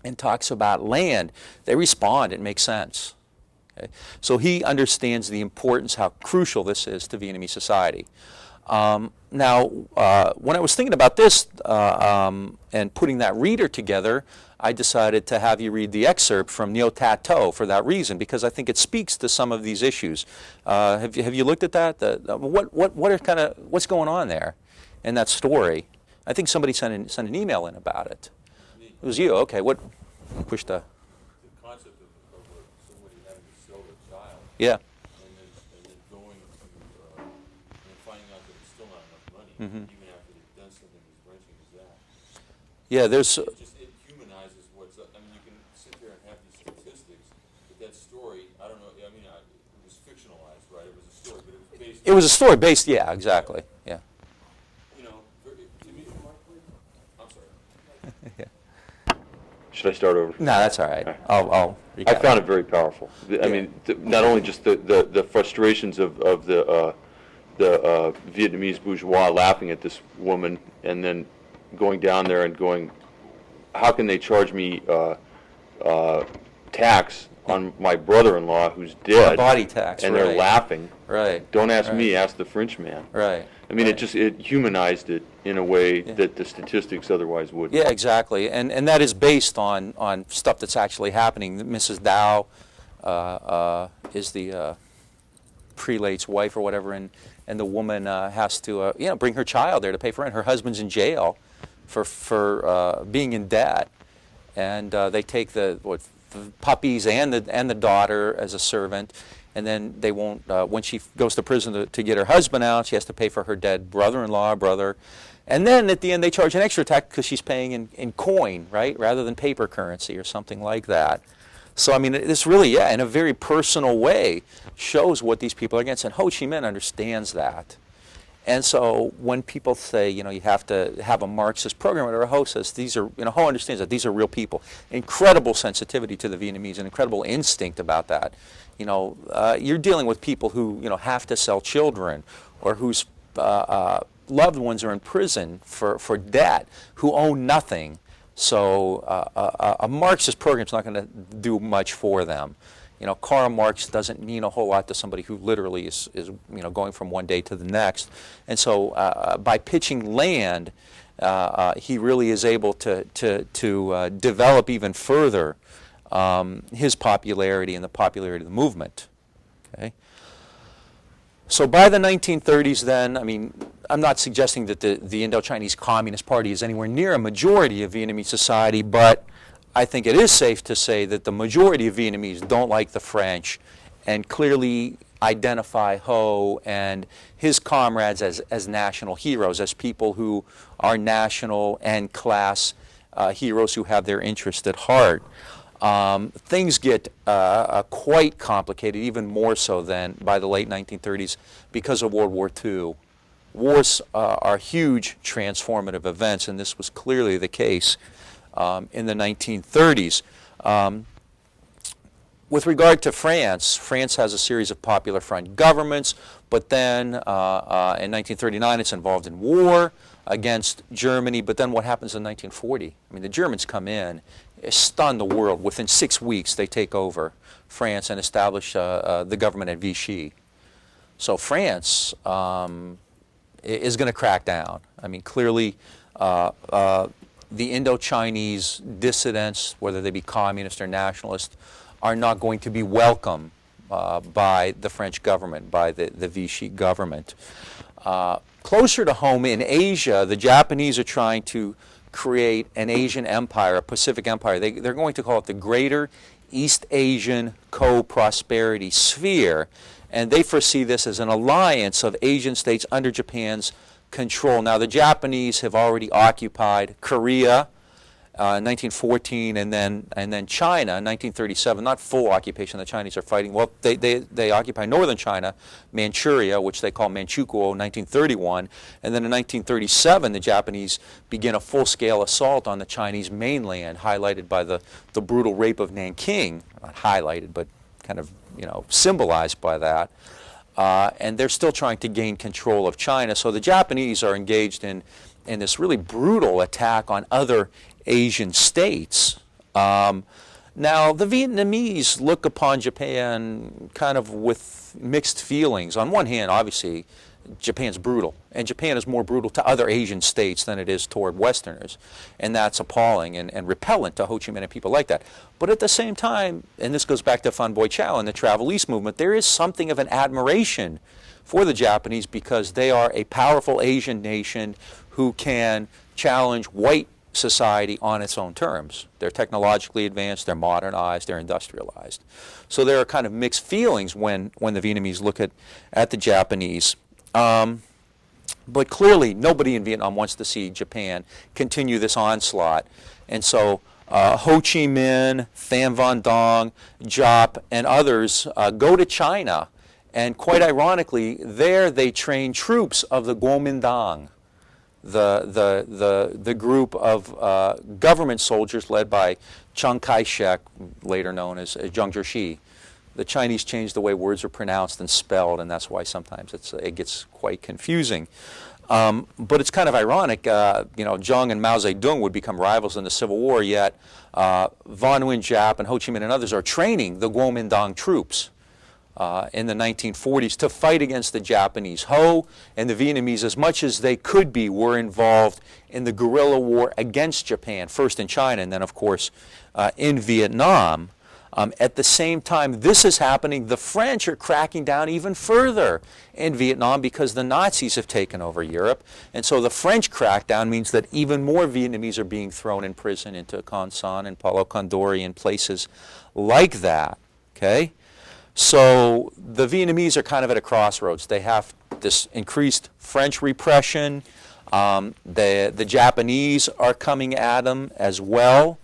and talks about land, they respond. It makes sense. Okay? So he understands the importance, how crucial this is to Vietnamese society. Now, when I was thinking about this and putting that reader together, I decided to have you read the excerpt from Neo Tat To for that reason, because I think it speaks to some of these issues. Have you looked at that? What's going on there in that story? I think somebody sent an email in about it. It was you. Okay. What? Push the. The concept of somebody having to sell their child. Yeah. And then going to and finding out that it's still not enough money, even after they've done something as wrenching as that. Yeah. There's. It humanizes what's up. I mean, you can sit there and have these statistics, but that story, I don't know. I mean, it was fictionalized, right? It was a story, but it was based. It was a story based. Yeah. Exactly. Yeah. To me, I'm sorry. Yeah. Should I start over? No, that's all right. I'll recap. I found it very powerful. I mean, not only just the frustrations of the Vietnamese bourgeois laughing at this woman, and then going down there and going, how can they charge me tax on my brother-in-law who's dead? Body tax, and right. they're laughing. Right. Don't ask right. me, ask the French man. Right. I mean, right. it humanized it in a way that the statistics otherwise wouldn't. Yeah, exactly, and that is based on stuff that's actually happening. Mrs. Dow is the prelate's wife or whatever, and the woman has to bring her child there to pay for rent. Her husband's in jail for being in debt, and they take the puppies and the daughter as a servant. And then they won't, when she goes to prison to get her husband out, she has to pay for her dead brother. And then at the end they charge an extra tax because she's paying in coin, right, rather than paper currency or something like that. So, I mean, this really, yeah, in a very personal way, shows what these people are against. And Ho Chi Minh understands that. And so when people say, you know, you have to have a Marxist program, or Ho says, these are, you know, Ho understands that these are real people. Incredible sensitivity to the Vietnamese, an incredible instinct about that. You know, you're dealing with people who, you know, have to sell children, or whose loved ones are in prison for debt, who own nothing. So a Marxist program is not going to do much for them. You know, Karl Marx doesn't mean a whole lot to somebody who literally is you know, going from one day to the next. And so by pitching land, he really is able to develop even further his popularity and the popularity of the movement. Okay. So by the 1930s then, I mean, I'm not suggesting that the Indo-Chinese Communist Party is anywhere near a majority of Vietnamese society, but I think it is safe to say that the majority of Vietnamese don't like the French and clearly identify Ho and his comrades as national heroes, as people who are national and class heroes who have their interest at heart. Things get quite complicated, even more so than by the late 1930s because of World War II. Wars are huge transformative events, and this was clearly the case in the 1930s. With regard to France, France has a series of Popular Front governments, but then in 1939 it's involved in war against Germany. But then what happens in 1940? I mean, the Germans come in, stun the world. Within 6 weeks they take over France and establish the government at Vichy. So France is going to crack down. I mean, clearly the Indo-Chinese dissidents, whether they be communist or nationalist, are not going to be welcome by the French government, by the Vichy government. Closer to home in Asia, the Japanese are trying to create an Asian empire, a Pacific empire. They're going to call it the Greater East Asian Co-Prosperity Sphere, and they foresee this as an alliance of Asian states under Japan's control. Now, the Japanese have already occupied Korea in 1914, and then China in 1937. Not full occupation. The Chinese are fighting. Well, they occupy northern China, Manchuria, which they call Manchukuo, in 1931, and then in 1937 the Japanese begin a full-scale assault on the Chinese mainland, highlighted by the brutal rape of Nanking. Not highlighted, but kind of, you know, symbolized by that. And they're still trying to gain control of China. So the Japanese are engaged in this really brutal attack on other Asian states. Now, the Vietnamese look upon Japan kind of with mixed feelings. On one hand, obviously, Japan's brutal, and Japan is more brutal to other Asian states than it is toward Westerners, and that's appalling and repellent to Ho Chi Minh and people like that. But at the same time, and this goes back to Phan Boi Chau and the Travel East movement, there is something of an admiration for the Japanese because they are a powerful Asian nation who can challenge white society on its own terms. They're technologically advanced, they're modernized, they're industrialized. So there are kind of mixed feelings when the Vietnamese look at the Japanese. But clearly, nobody in Vietnam wants to see Japan continue this onslaught. And so Ho Chi Minh, Pham Van Dong, Giap, and others go to China. And quite ironically, there they train troops of the Kuomintang, the group of government soldiers led by Chiang Kai-shek, later known as Zhang Zhixi. The Chinese change the way words are pronounced and spelled, and that's why sometimes it gets quite confusing. But it's kind of ironic, you know, Zheng and Mao Zedong would become rivals in the Civil War, yet Nguyen Giap and Ho Chi Minh and others are training the Kuomintang troops in the 1940s to fight against the Japanese. Ho and the Vietnamese, as much as they could be, were involved in the guerrilla war against Japan, first in China and then, of course, in Vietnam. At the same time this is happening, the French are cracking down even further in Vietnam because the Nazis have taken over Europe. And so the French crackdown means that even more Vietnamese are being thrown in prison into Con Son and Paulo Condori and places like that. Okay? So the Vietnamese are kind of at a crossroads. They have this increased French repression. The Japanese are coming at them as well.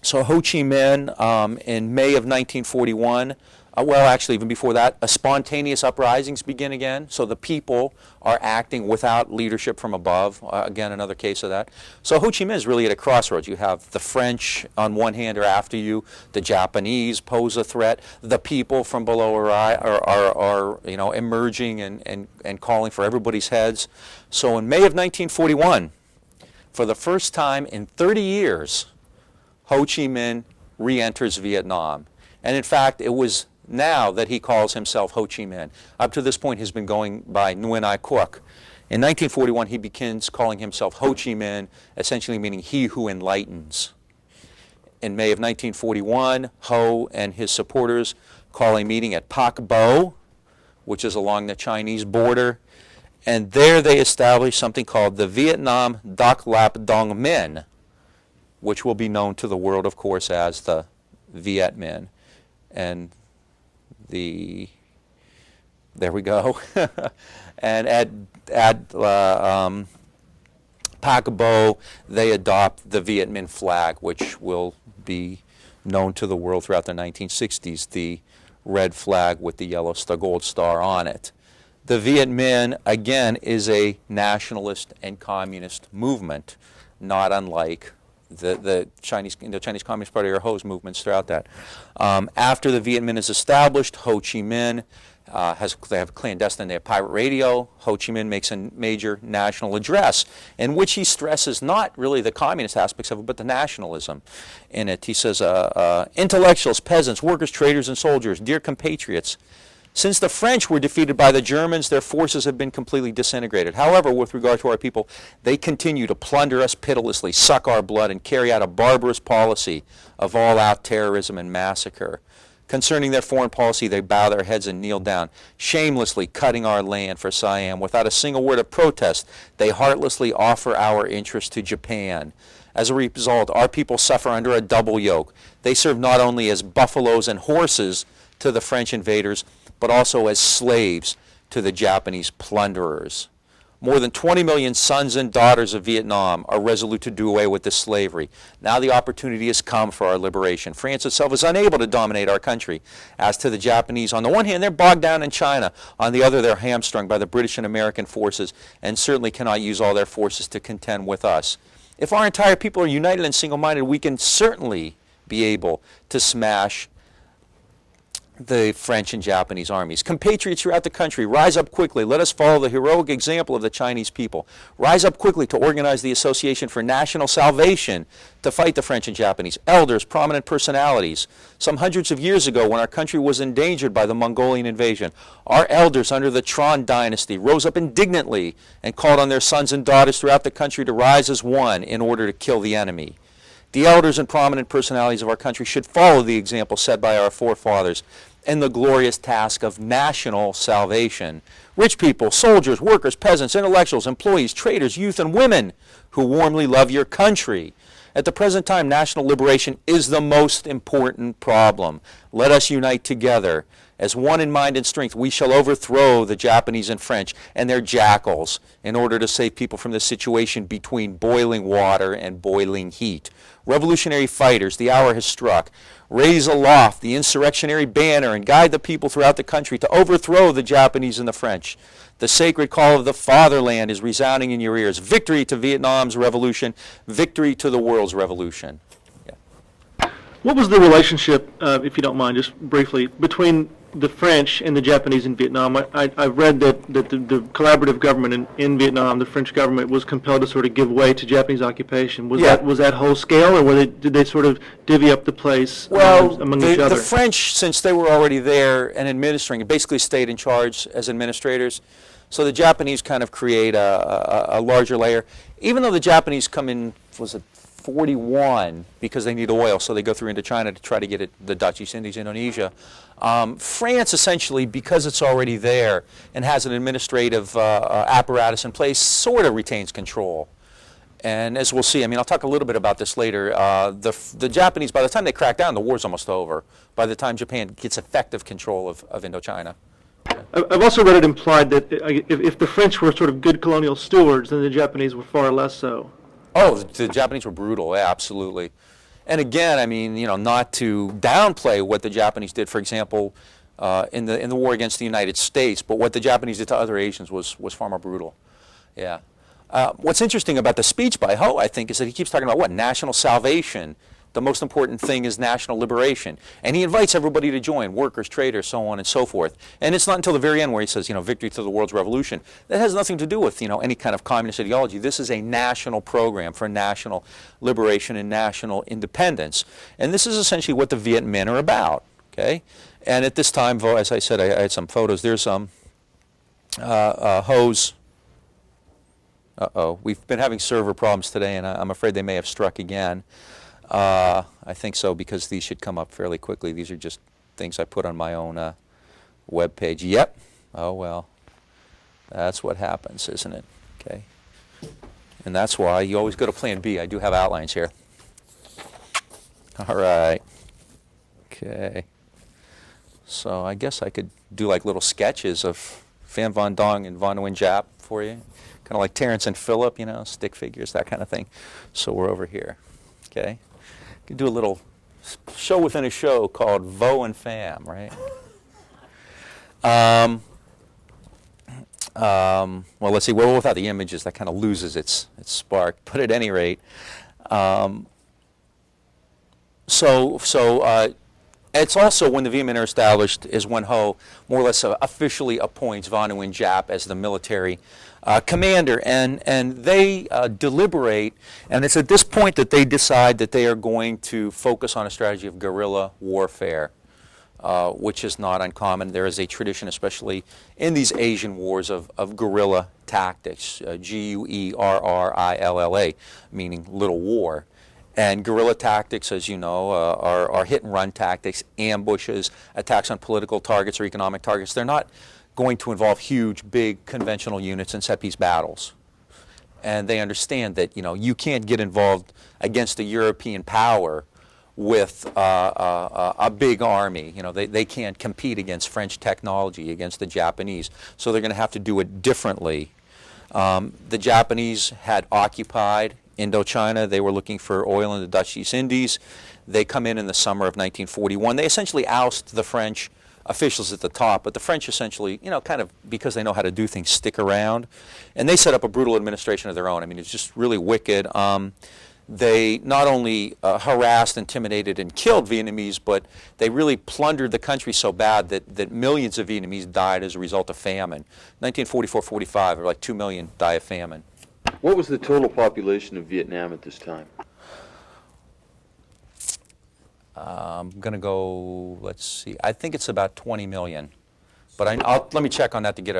So Ho Chi Minh, in May of 1941, well, actually, even before that, spontaneous uprisings begin again. So the people are acting without leadership from above. Again, another case of that. So Ho Chi Minh is really at a crossroads. You have the French on one hand are after you, the Japanese pose a threat, the people from below are you know, emerging and calling for everybody's heads. So in May of 1941, for the first time in 30 years, Ho Chi Minh re-enters Vietnam. And in fact, it was now that he calls himself Ho Chi Minh. Up to this point, he's been going by Nguyen Giap. In 1941, he begins calling himself Ho Chi Minh, essentially meaning he who enlightens. In May of 1941, Ho and his supporters call a meeting at Pac Bo, which is along the Chinese border, and there they establish something called the Vietnam Doc Lap Dong Minh, which will be known to the world, of course, as the Viet Minh. And there we go. And at Pac Bo, they adopt the Viet Minh flag, which will be known to the world throughout the 1960s, the red flag with the yellow gold star on it. The Viet Minh, again, is a nationalist and communist movement, not unlike the Chinese Communist Party or Ho's movements throughout that. After the Viet Minh is established, Ho Chi Minh they have clandestine, they have pirate radio. Ho Chi Minh makes a major national address in which he stresses not really the communist aspects of it, but the nationalism in it. He says, intellectuals, peasants, workers, traders, and soldiers, dear compatriots, since the French were defeated by the Germans, their forces have been completely disintegrated. However, with regard to our people, they continue to plunder us pitilessly, suck our blood, and carry out a barbarous policy of all-out terrorism and massacre. Concerning their foreign policy, they bow their heads and kneel down, shamelessly cutting our land for Siam. Without a single word of protest, they heartlessly offer our interest to Japan. As a result, our people suffer under a double yoke. They serve not only as buffaloes and horses to the French invaders, but also as slaves to the Japanese plunderers. More than 20 million sons and daughters of Vietnam are resolute to do away with this slavery. Now the opportunity has come for our liberation. France itself is unable to dominate our country. As to the Japanese, on the one hand, they're bogged down in China. On the other, they're hamstrung by the British and American forces and certainly cannot use all their forces to contend with us. If our entire people are united and single-minded, we can certainly be able to smash the French and Japanese armies. Compatriots throughout the country, rise up quickly. Let us follow the heroic example of the Chinese people. Rise up quickly to organize the Association for National Salvation to fight the French and Japanese. Elders, prominent personalities. Some hundreds of years ago, when our country was endangered by the Mongolian invasion, our elders under the Tron dynasty rose up indignantly and called on their sons and daughters throughout the country to rise as one in order to kill the enemy. The elders and prominent personalities of our country should follow the example set by our forefathers in the glorious task of national salvation. Rich people, soldiers, workers, peasants, intellectuals, employees, traders, youth, and women who warmly love your country. At the present time, national liberation is the most important problem. Let us unite together. As one in mind and strength, we shall overthrow the Japanese and French and their jackals in order to save people from the situation between boiling water and boiling heat. Revolutionary fighters, the hour has struck. Raise aloft the insurrectionary banner and guide the people throughout the country to overthrow the Japanese and the French. The sacred call of the fatherland is resounding in your ears. Victory to Vietnam's revolution, victory to the world's revolution. Yeah. What was the relationship, if you don't mind, just briefly, between the French and the Japanese in Vietnam? I've read that the collaborative government in Vietnam, the French government, was compelled to sort of give way to Japanese occupation. Was that whole scale, or did they sort of divvy up the place among each other? The French, since they were already there and administering, basically stayed in charge as administrators. So the Japanese kind of create a larger layer. Even though the Japanese come in, was it 41, because they need oil, so they go through into China to try to get it, the Dutch East Indies, Indonesia. France, essentially, because it's already there and has an administrative apparatus in place, sort of retains control. And as we'll see, I mean, I'll talk a little bit about this later. The Japanese, by the time they crack down, the war's almost over. By the time Japan gets effective control of Indochina. I've also read it implied that if the French were sort of good colonial stewards, then the Japanese were far less so. Oh, the Japanese were brutal, yeah, absolutely. And again, I mean, you know, not to downplay what the Japanese did, for example, in the war against the United States, but what the Japanese did to other Asians was far more brutal. Yeah. What's interesting about the speech by Ho, I think, is that he keeps talking about what? National salvation. The most important thing is national liberation. And he invites everybody to join, workers, traders, so on and so forth. And it's not until the very end where he says, you know, victory to the world's revolution. That has nothing to do with, you know, any kind of communist ideology. This is a national program for national liberation and national independence. And this is essentially what the Viet Minh are about, okay? And at this time, as I said, I had some photos. There's Ho's. Uh-oh. We've been having server problems today, and I'm afraid they may have struck again. I think so, because these should come up fairly quickly. These are just things I put on my own web page. Yep. Oh, well. That's what happens, isn't it? Okay. And that's why you always go to Plan B. I do have outlines here. All right. Okay. So I guess I could do like little sketches of Pham Van Dong and Nguyen Giap for you. Kind of like Terrence and Phillip, you know, stick figures, that kind of thing. So we're over here. Okay. Could do a little show within a show called Vo and Pham, right? Well, let's see. Well, without the images, that kind of loses its spark. But at any rate, it's also when the Viet Minh are established is when Ho more or less officially appoints Van Nguyen Giap as the military commander, and they deliberate, and it's at this point that they decide that they are going to focus on a strategy of guerrilla warfare, which is not uncommon. There is a tradition, especially in these Asian wars, of guerrilla tactics, Guerrilla, meaning little war. And guerrilla tactics, as you know, are hit-and-run tactics, ambushes, attacks on political targets or economic targets. They're not going to involve huge, big, conventional units and set-piece battles. And they understand that, you know, you can't get involved against a European power with a big army. You know, they can't compete against French technology, against the Japanese. So they're going to have to do it differently. The Japanese had occupied Indochina. They were looking for oil in the Dutch East Indies. They come in the summer of 1941. They essentially oust the French officials at the top, but the French essentially, you know, kind of because they know how to do things, stick around. And they set up a brutal administration of their own. I mean, it's just really wicked. They not only harassed, intimidated, and killed Vietnamese, but they really plundered the country so bad that millions of Vietnamese died as a result of famine. 1944-45, there were like 2 million die of famine. What was the total population of Vietnam at this time? I'm going to go, let's see, I think it's about 20 million. But let me check on that to get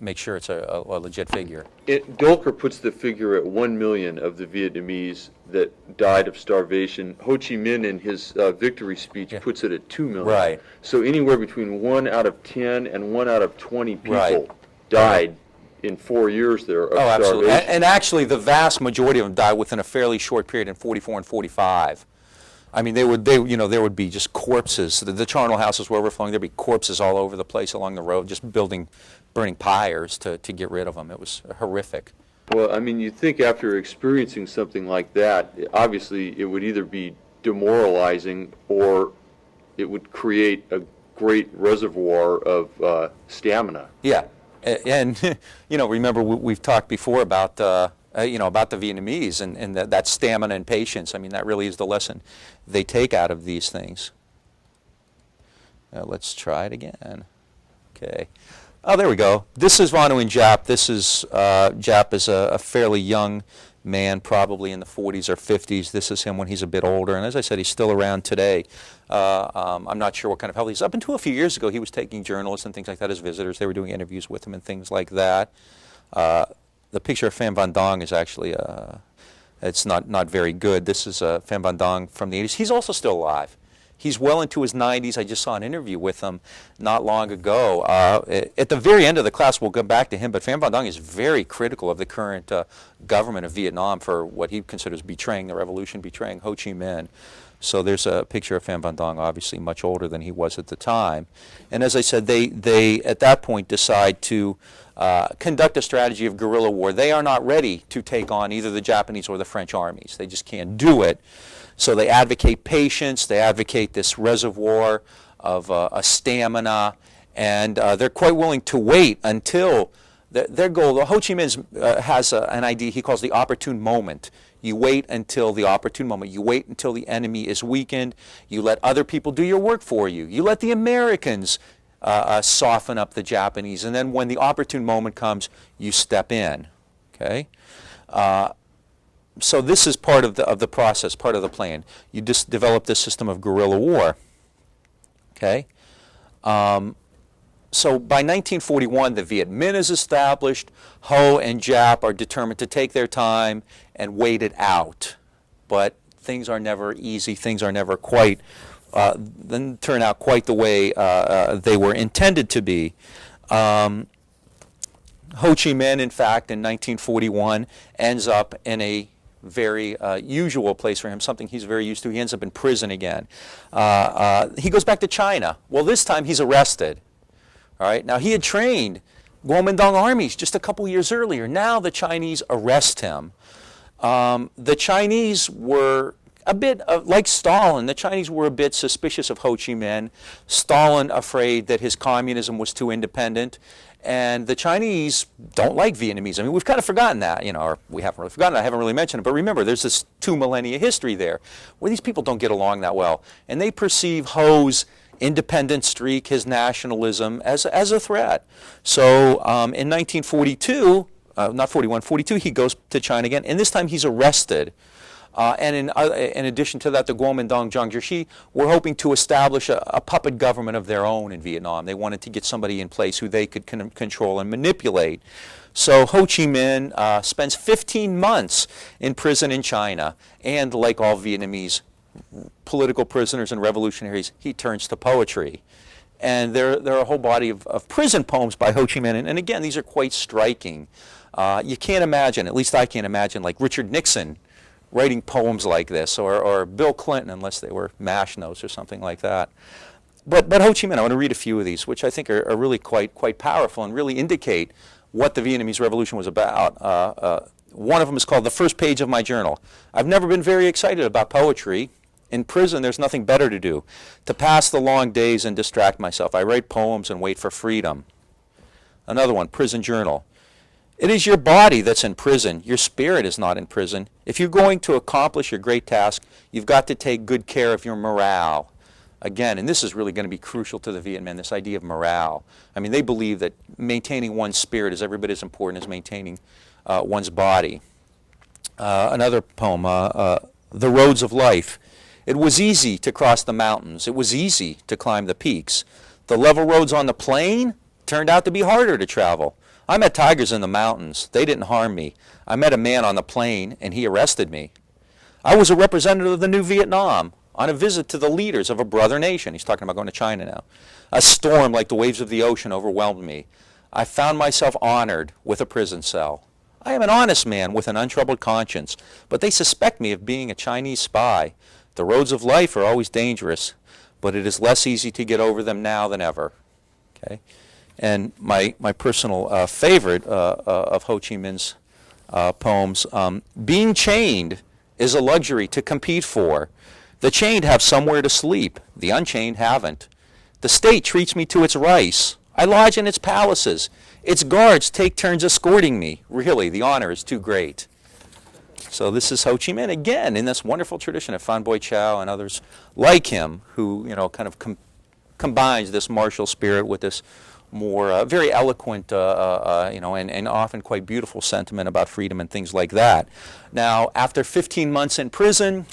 make sure it's a legit figure. Dolker puts the figure at 1 million of the Vietnamese that died of starvation. Ho Chi Minh in his victory speech puts it at 2 million. Right. So anywhere between 1 out of 10 and 1 out of 20 people died in 4 years there of starvation. Absolutely. And actually, the vast majority of them died within a fairly short period in 44 and 45. I mean, there would be just corpses. The charnel houses were overflowing. There'd be corpses all over the place along the road, just burning pyres to get rid of them. It was horrific. Well, I mean, you'd think after experiencing something like that, obviously it would either be demoralizing or it would create a great reservoir of stamina. Yeah, and you know, remember we've talked before about about the Vietnamese and that stamina and patience. I mean, that really is the lesson they take out of these things. Let's try it again. Okay. Oh, there we go. This is Van Nguyen Giap. This is Giap is a fairly young man, probably in the 40s or 50s. This is him when he's a bit older. And as I said, he's still around today. I'm not sure what kind of health he's. Up until a few years ago, he was taking journalists and things like that as visitors. They were doing interviews with him and things like that. The picture of Pham Van Dong is actually, it's not very good. This is Pham Van Dong from the 80s. He's also still alive. He's well into his 90s. I just saw an interview with him not long ago. At the very end of the class, we'll go back to him, but Pham Van Dong is very critical of the current government of Vietnam for what he considers betraying the revolution, betraying Ho Chi Minh. So there's a picture of Pham Van Dong, obviously much older than he was at the time. And as I said, they at that point decide to conduct a strategy of guerrilla war. They are not ready to take on either the Japanese or the French armies. They just can't do it. So they advocate patience. They advocate this reservoir of a stamina, and they're quite willing to wait until their goal. Ho Chi Minh has an idea he calls the opportune moment. You wait until the opportune moment. You wait until the enemy is weakened. You let other people do your work for you. You let the Americans soften up the Japanese, and then when the opportune moment comes, you step in. Okay. So this is part of the process, part of the plan. You just develop this system of guerrilla war. Okay. So by 1941, the Viet Minh is established. Ho and Giap are determined to take their time and wait it out. But things are never easy. Things are never quite, then turn out quite the way they were intended to be. Ho Chi Minh, in fact, in 1941, ends up in a very usual place for him, something he's very used to. He ends up in prison again. He goes back to China. Well, this time he's arrested. All right. Now, he had trained Kuomintang armies just a couple years earlier. Now the Chinese arrest him. The Chinese were a bit like Stalin. The Chinese were a bit suspicious of Ho Chi Minh. Stalin afraid that his communism was too independent. And the Chinese don't like Vietnamese. I mean, we've kind of forgotten that, or we haven't really forgotten it. I haven't really mentioned it. But remember, there's this 2 millennia history there where these people don't get along that well. And they perceive Ho's independent streak, his nationalism, as a threat. So in 1942, not 41, 42, he goes to China again. And this time he's arrested. And in addition to that, the Kuomintang Zhangjiaxi were hoping to establish a puppet government of their own in Vietnam. They wanted to get somebody in place who they could control and manipulate. So Ho Chi Minh spends 15 months in prison in China, and like all Vietnamese political prisoners and revolutionaries, he turns to poetry. And there are a whole body of prison poems by Ho Chi Minh, and again, these are quite striking. You can't imagine, at least I can't imagine, like Richard Nixon writing poems like this, or Bill Clinton, unless they were MASH notes or something like that. But Ho Chi Minh, I want to read a few of these, which I think are really quite powerful and really indicate what the Vietnamese Revolution was about. One of them is called The First Page of My Journal. I've never been very excited about poetry. In prison, there's nothing better to do. To pass the long days and distract myself, I write poems and wait for freedom. Another one, Prison Journal. It is your body that's in prison. Your spirit is not in prison. If you're going to accomplish your great task, you've got to take good care of your morale. Again, and this is really going to be crucial to the Viet Minh, this idea of morale. I mean, they believe that maintaining one's spirit is every bit as important as maintaining one's body. Another poem, The Roads of Life. It was easy to cross the mountains. It was easy to climb the peaks. The level roads on the plain turned out to be harder to travel. I met tigers in the mountains. They didn't harm me. I met a man on the plain, and he arrested me. I was a representative of the New Vietnam on a visit to the leaders of a brother nation. He's talking about going to China now. A storm like the waves of the ocean overwhelmed me. I found myself honored with a prison cell. I am an honest man with an untroubled conscience, but they suspect me of being a Chinese spy. The roads of life are always dangerous, but it is less easy to get over them now than ever. Okay? And my personal favorite of Ho Chi Minh's poems, being chained is a luxury to compete for. The chained have somewhere to sleep. The unchained haven't. The state treats me to its rice. I lodge in its palaces. Its guards take turns escorting me. Really, the honor is too great. So this is Ho Chi Minh again in this wonderful tradition of Phan Boi Chau and others like him, who kind of combines this martial spirit with this more very eloquent, and often quite beautiful sentiment about freedom and things like that. Now, after 15 months in prison,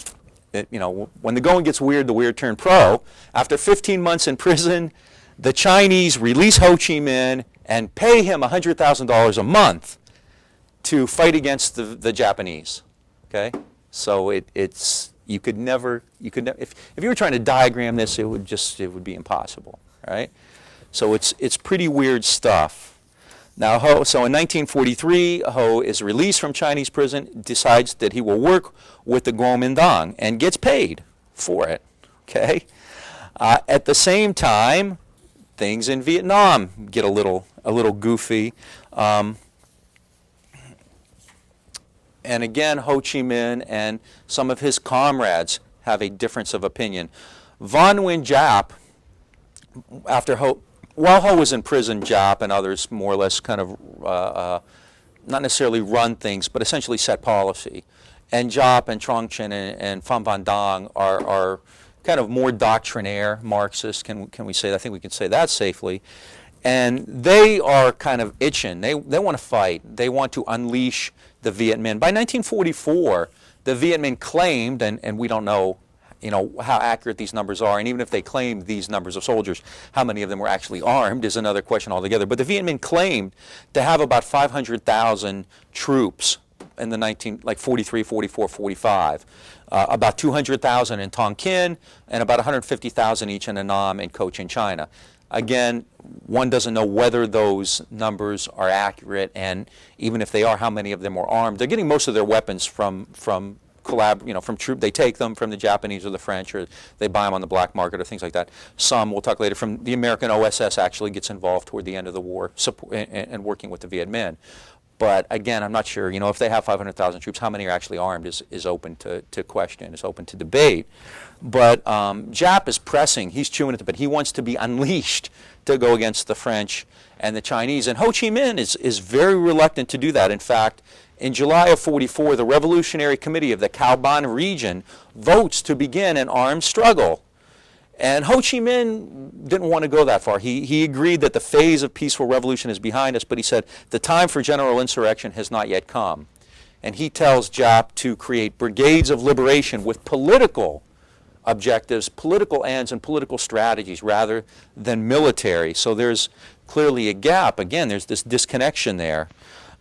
when the going gets weird, the weird turn pro. After 15 months in prison, the Chinese release Ho Chi Minh and pay him $100,000 a month to fight against the Japanese. Okay, so if you were trying to diagram this, it would be impossible, right? So it's pretty weird stuff. Now, so in 1943, Ho is released from Chinese prison, decides that he will work with the Kuomintang and gets paid for it, okay? At the same time, things in Vietnam get a little goofy. And again, Ho Chi Minh and some of his comrades have a difference of opinion. Nguyen Giap, while Ho was in prison, Giap and others more or less kind of not necessarily run things, but essentially set policy. And Giap and Trong Chinh and Pham Van Dong are kind of more doctrinaire Marxists. Can we say that? I think we can say that safely. And they are kind of itching. They want to fight. They want to unleash the Viet Minh. By 1944, the Viet Minh claimed, and we don't know, how accurate these numbers are, and even if they claimed these numbers of soldiers, how many of them were actually armed is another question altogether. But the Viet Minh claimed to have about 500,000 troops in the 43, 44, 45. About 200,000 in Tonkin, and about 150,000 each in Annam and Cochin, China. Again, one doesn't know whether those numbers are accurate, and even if they are, how many of them were armed. They're getting most of their weapons from troop. They take them from the Japanese or the French, or they buy them on the black market or things like that. Some, we'll talk later, from the American OSS actually gets involved toward the end of the war and working with the Viet Minh. But again, I'm not sure, if they have 500,000 troops, how many are actually armed is open to question, is open to debate. But Giap is pressing, he's chewing at the bit. He wants to be unleashed to go against the French and the Chinese. And Ho Chi Minh is very reluctant to do that. In fact, in July of 44, the Revolutionary Committee of the Cao Ban region votes to begin an armed struggle. And Ho Chi Minh didn't want to go that far. He agreed that the phase of peaceful revolution is behind us, but he said the time for general insurrection has not yet come. And he tells Giap to create brigades of liberation with political objectives, political ends, and political strategies rather than military. So there's clearly a gap. Again, there's this disconnection there.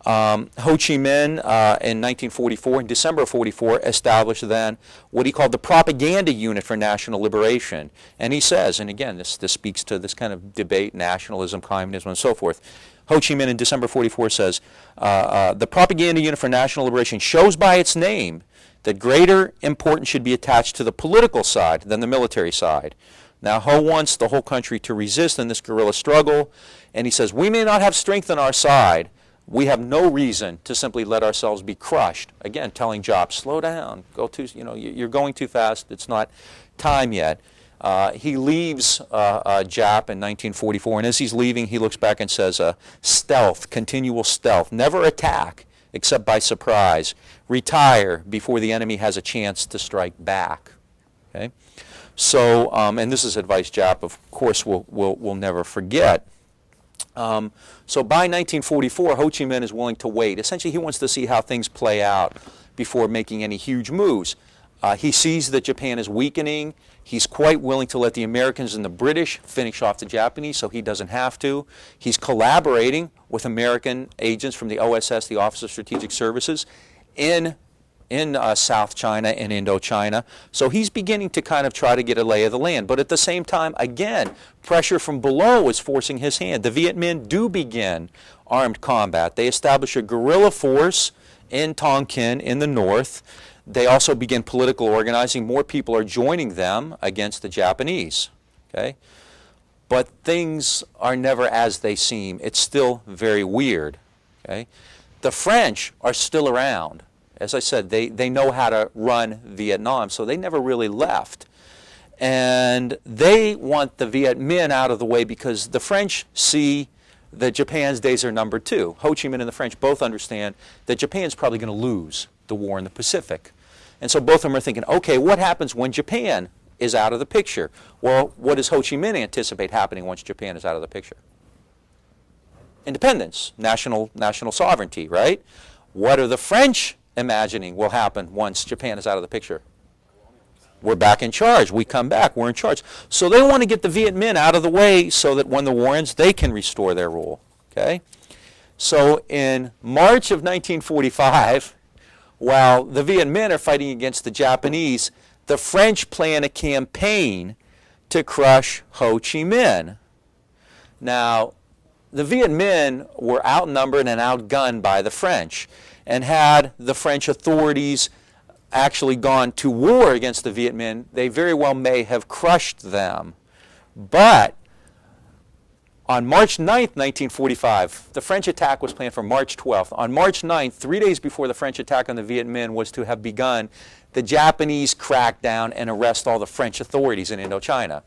Ho Chi Minh in 1944, in December of 44, established then what he called the Propaganda Unit for National Liberation. And he says, and again, this speaks to this kind of debate, nationalism, communism, and so forth. Ho Chi Minh in December 44 says, the Propaganda Unit for National Liberation shows by its name that greater importance should be attached to the political side than the military side. Now, Ho wants the whole country to resist in this guerrilla struggle, and he says, we may not have strength on our side. We have no reason to simply let ourselves be crushed. Again, telling Giap, slow down, you're going too fast, it's not time yet. He leaves Giap in 1944, and as he's leaving, he looks back and says, stealth, continual stealth, never attack except by surprise, retire before the enemy has a chance to strike back. Okay? So, and this is advice Giap, of course, will never forget. So by 1944, Ho Chi Minh is willing to wait. Essentially, he wants to see how things play out before making any huge moves. He sees that Japan is weakening. He's quite willing to let the Americans and the British finish off the Japanese so he doesn't have to. He's collaborating with American agents from the OSS, the Office of Strategic Services, in South China and Indochina. So he's beginning to kind of try to get a lay of the land. But at the same time, again, pressure from below is forcing his hand. The Viet Minh do begin armed combat. They establish a guerrilla force in Tonkin in the north. They also begin political organizing. More people are joining them against the Japanese. Okay? But things are never as they seem. It's still very weird. Okay? The French are still around. As I said, they know how to run Vietnam, so they never really left. And they want the Viet Minh out of the way because the French see that Japan's days are numbered too. Ho Chi Minh and the French both understand that Japan's probably going to lose the war in the Pacific. And so both of them are thinking, okay, what happens when Japan is out of the picture? Well, what does Ho Chi Minh anticipate happening once Japan is out of the picture? Independence, national sovereignty, right? What are the French imagining will happen once Japan is out of the picture? We're back in charge. We come back. We're in charge. So they want to get the Viet Minh out of the way so that when the war ends, they can restore their rule. Okay? So in March of 1945, while the Viet Minh are fighting against the Japanese, the French plan a campaign to crush Ho Chi Minh. Now, the Viet Minh were outnumbered and outgunned by the French, and had the French authorities actually gone to war against the Viet Minh, they very well may have crushed them. But on March 9th, 1945, the French attack was planned for March 12th. On March 9th, 3 days before the French attack on the Viet Minh was to have begun, the Japanese cracked down and arrest all the French authorities in Indochina.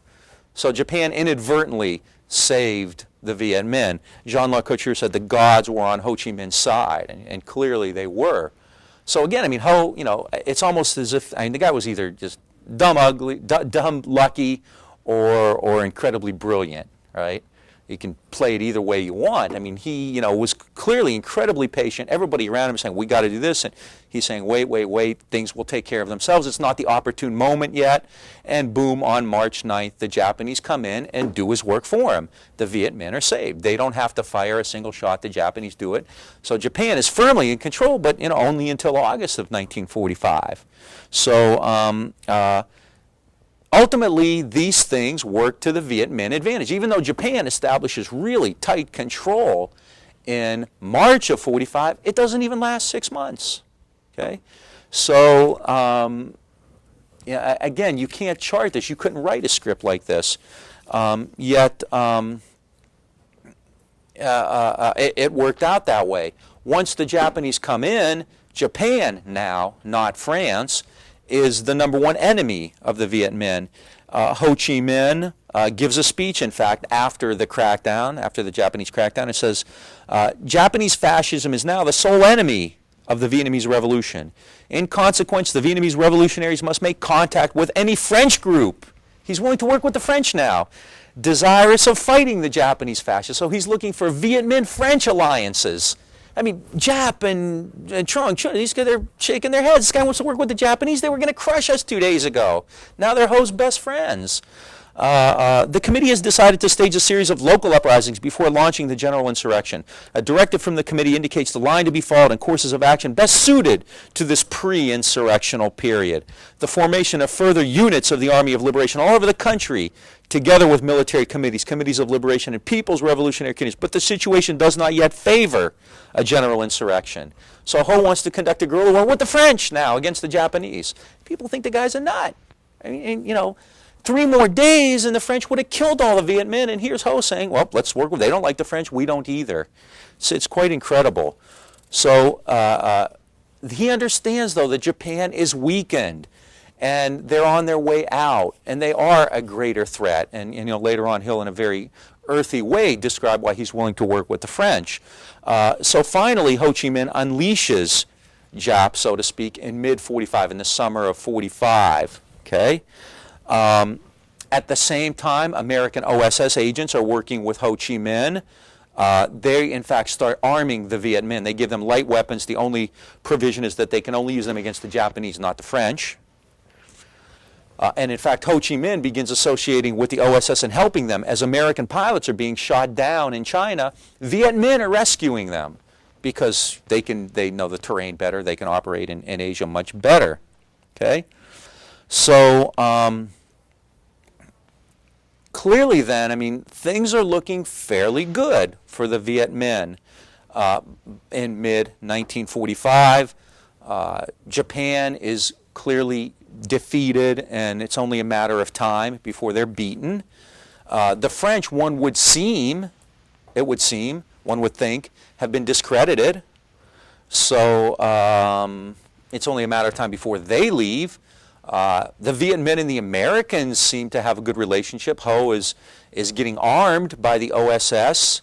So Japan inadvertently saved the Viet Minh. Jean-Luc Couture said the gods were on Ho Chi Minh's side, and clearly they were. So again, I mean, Ho, you know, it's almost as if, I mean, the guy was either just dumb, ugly, dumb, lucky, or incredibly brilliant, right? You can play it either way you want. I mean, he, you know, was clearly incredibly patient. Everybody around him saying, we got to do this. And he's saying, wait, wait, wait. Things will take care of themselves. It's not the opportune moment yet. And boom, on March 9th, the Japanese come in and do his work for him. The Viet Minh are saved. They don't have to fire a single shot. The Japanese do it. So Japan is firmly in control, but, you know, only until August of 1945. So, ultimately, these things work to the Viet Minh advantage. Even though Japan establishes really tight control in March of 45, it doesn't even last 6 months. Okay, so yeah, again, you can't chart this. You couldn't write a script like this. Yet it worked out that way. Once the Japanese come in, Japan now, not France, is the #1 enemy of the Viet Minh. Ho Chi Minh gives a speech, in fact, after the crackdown, after the Japanese crackdown. It says, Japanese fascism is now the sole enemy of the Vietnamese Revolution. In consequence, the Vietnamese revolutionaries must make contact with any French group. He's willing to work with the French now, desirous of fighting the Japanese fascists. So he's looking for Viet Minh-French alliances. I mean, Giap and Trong, these guys, they're shaking their heads. This guy wants to work with the Japanese. They were going to crush us 2 days ago. Now they're Ho's best friends. The committee has decided to stage a series of local uprisings before launching the general insurrection. A directive from the committee indicates the line to be followed and courses of action best suited to this pre-insurrectional period. The formation of further units of the Army of Liberation all over the country, together with military committees, committees of liberation, and people's revolutionary committees. But the situation does not yet favor a general insurrection. So Ho wants to conduct a guerrilla war with the French now against the Japanese. People think the guy's a nut. I mean, you know, 3 more days and the French would have killed all the Viet Minh. And here's Ho saying, well, let's work with them. They don't like the French. We don't either. So it's quite incredible. So he understands, though, that Japan is weakened. And they're on their way out. And they are a greater threat. And you know, later on, he'll, in a very earthy way, describe why he's willing to work with the French. So finally, Ho Chi Minh unleashes Giap, so to speak, in mid-45, in the summer of 45. Okay? At the same time, American OSS agents are working with Ho Chi Minh. They, in fact, start arming the Viet Minh. They give them light weapons. The only provision is that they can only use them against the Japanese, not the French. And in fact, Ho Chi Minh begins associating with the OSS and helping them. As American pilots are being shot down in China, Viet Minh are rescuing them because they know the terrain better. They can operate in Asia much better. Okay? So clearly then, I mean, things are looking fairly good for the Viet Minh. In mid-1945, Japan is clearly defeated, and it's only a matter of time before they're beaten. The French, one would think, have been discredited. So it's only a matter of time before they leave. The Viet Minh and the Americans seem to have a good relationship. Ho is getting armed by the OSS.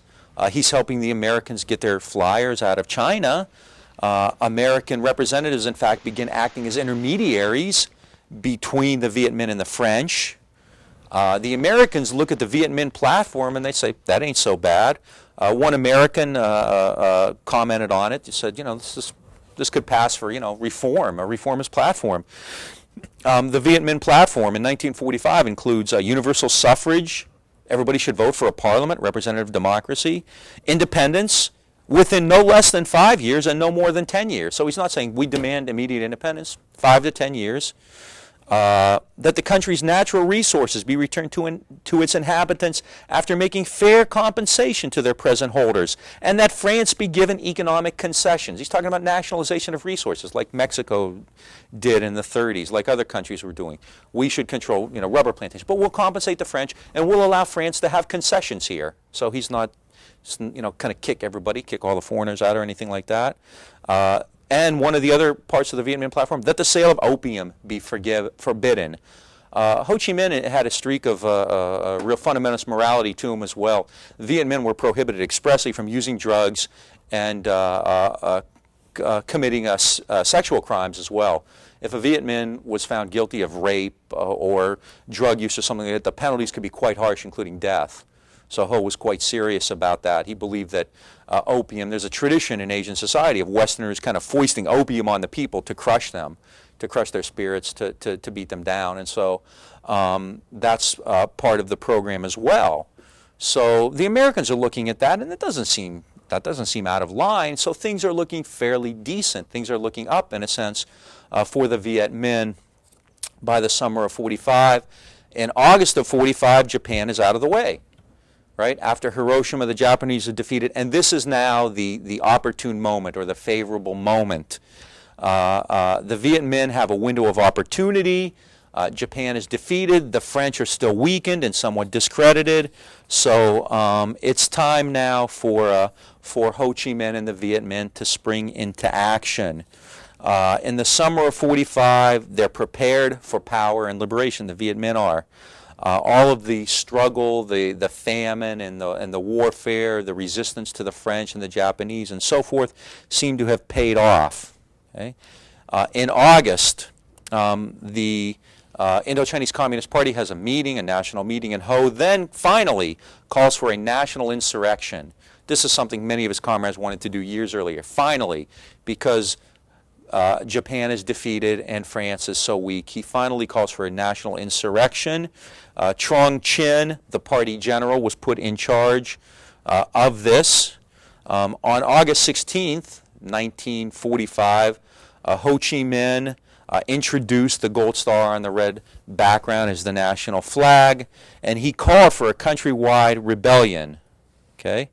He's helping the Americans get their flyers out of China. American representatives, in fact, begin acting as intermediaries between the Viet Minh and the French. The Americans look at the Viet Minh platform and they say, that ain't so bad. One American commented on it. He said, you know, this could pass for, you know, reform, a reformist platform. The Viet Minh platform in 1945 includes universal suffrage. Everybody should vote for a parliament, representative democracy, independence within no less than 5 years and no more than 10 years. So he's not saying we demand immediate independence, 5 to 10 years. that the country's natural resources be returned to its inhabitants after making fair compensation to their present holders, and that France be given economic concessions. He's talking about nationalization of resources like Mexico did in the 30s, like other countries were doing. We should control, rubber plantations, but we'll compensate the French and we'll allow France to have concessions here. So he's not, kind of kick all the foreigners out or anything like that. And one of the other parts of the Viet Minh platform, that the sale of opium be forbidden. Ho Chi Minh had a streak of a real fundamentalist morality to him as well. The Viet Minh were prohibited expressly from using drugs and committing sexual crimes as well. If a Viet Minh was found guilty of rape or drug use or something like that, the penalties could be quite harsh, including death. So Ho was quite serious about that. He believed that opium, there's a tradition in Asian society of Westerners kind of foisting opium on the people to crush them, to crush their spirits, to beat them down. And so that's part of the program as well. So the Americans are looking at that, and that doesn't seem out of line. So things are looking fairly decent. Things are looking up, in a sense, for the Viet Minh by the summer of 45. In August of 45, Japan is out of the way. Right? After Hiroshima, the Japanese are defeated, and this is now the opportune moment, or the favorable moment. The Viet Minh have a window of opportunity. Japan is defeated. The French are still weakened and somewhat discredited. So it's time now for Ho Chi Minh and the Viet Minh to spring into action. In the summer of 45, they're prepared for power and liberation. The Viet Minh are. All of the struggle, the famine, and the warfare, the resistance to the French and the Japanese, and so forth, seem to have paid off. Okay? In August, the Indo-Chinese Communist Party has a national meeting, and Ho then finally calls for a national insurrection. This is something many of his comrades wanted to do years earlier. Finally, because Japan is defeated and France is so weak, he finally calls for a national insurrection. Trong Chin, the party general, was put in charge of this. On August 16th, 1945, Ho Chi Minh introduced the gold star on the red background as the national flag, and he called for a countrywide rebellion. Okay?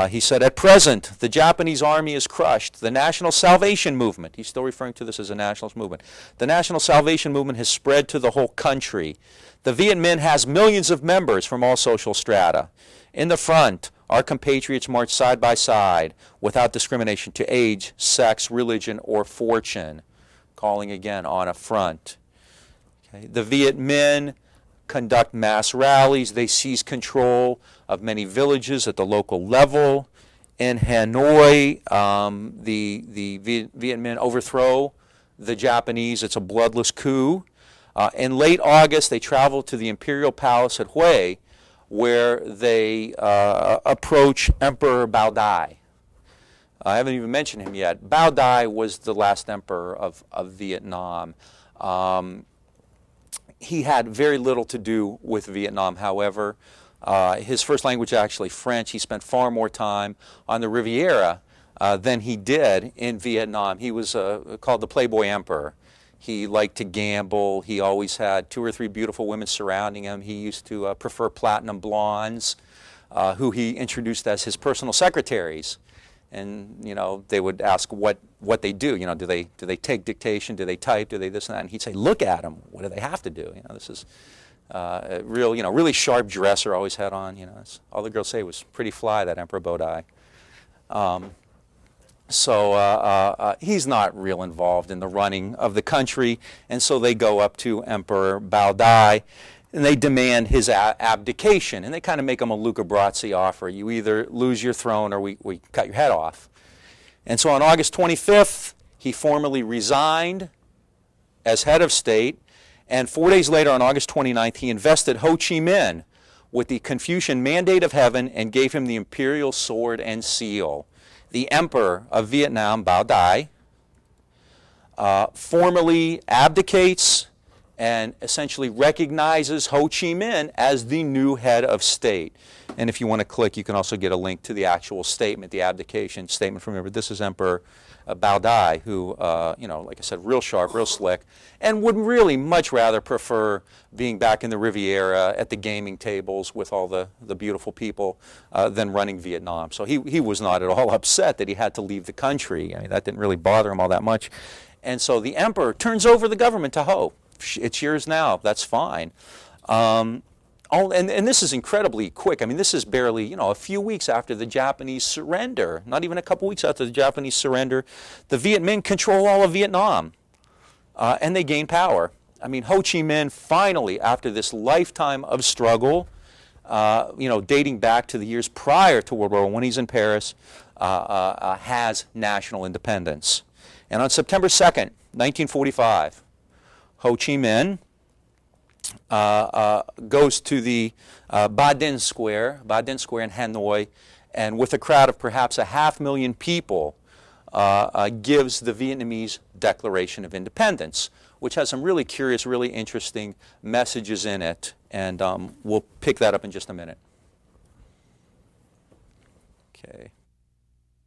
He said, at present, the Japanese army is crushed. The National Salvation Movement, he's still referring to this as a nationalist movement, the National Salvation Movement has spread to the whole country. The Viet Minh has millions of members from all social strata. In the front, our compatriots march side by side without discrimination to age, sex, religion, or fortune. Calling again on a front. Okay. The Viet Minh conduct mass rallies. They seize control of many villages at the local level. In Hanoi, the Viet Minh overthrow the Japanese. It's a bloodless coup. In late August, they travel to the imperial palace at Hue, where they approach Emperor Bao Dai. I haven't even mentioned him yet. Bao Dai was the last emperor of Vietnam. He had very little to do with Vietnam, however. His first language is actually French. He spent far more time on the Riviera than he did in Vietnam. He was called the Playboy Emperor. He liked to gamble. He always had 2 or 3 beautiful women surrounding him. He used to prefer platinum blondes, who he introduced as his personal secretaries. And they would ask what they do. Do they take dictation? Do they type? Do they this and that? And he'd say, "Look at them. What do they have to do?" This is a real, really sharp dresser always had on. All the girls say was pretty fly, that Emperor Bao Dai. So he's not real involved in the running of the country, and so they go up to Emperor Bao Dai, and they demand his abdication, and they kind of make him a Luca Brasi offer. You either lose your throne or we cut your head off. And so on August 25th, he formally resigned as head of state, and 4 days later, on August 29th, he invested Ho Chi Minh with the Confucian Mandate of Heaven and gave him the imperial sword and seal. The Emperor of Vietnam, Bao Dai, formally abdicates and essentially recognizes Ho Chi Minh as the new head of state. And if you want to click, you can also get a link to the actual statement, the abdication statement from him. This is Emperor Bao Dai, who, you know, like I said, real sharp, real slick, and would really much rather prefer being back in the Riviera at the gaming tables with all the beautiful people than running Vietnam. So he was not at all upset that he had to leave the country. I mean, that didn't really bother him all that much. And so the emperor turns over the government to Ho. It's yours now. That's fine. And this is incredibly quick. I mean, this is barely, you know, a few weeks after the Japanese surrender, not even a couple weeks after the Japanese surrender, the Viet Minh control all of Vietnam, and they gain power. I mean, Ho Chi Minh finally, after this lifetime of struggle, you know, dating back to the years prior to World War I, when he's in Paris, has national independence. And on September 2nd, 1945, Ho Chi Minh goes to the Ba Dinh Square in Hanoi, and with a crowd of perhaps 500,000 people, gives the Vietnamese Declaration of Independence, which has some really curious, really interesting messages in it, and we'll pick that up in just a minute. Okay.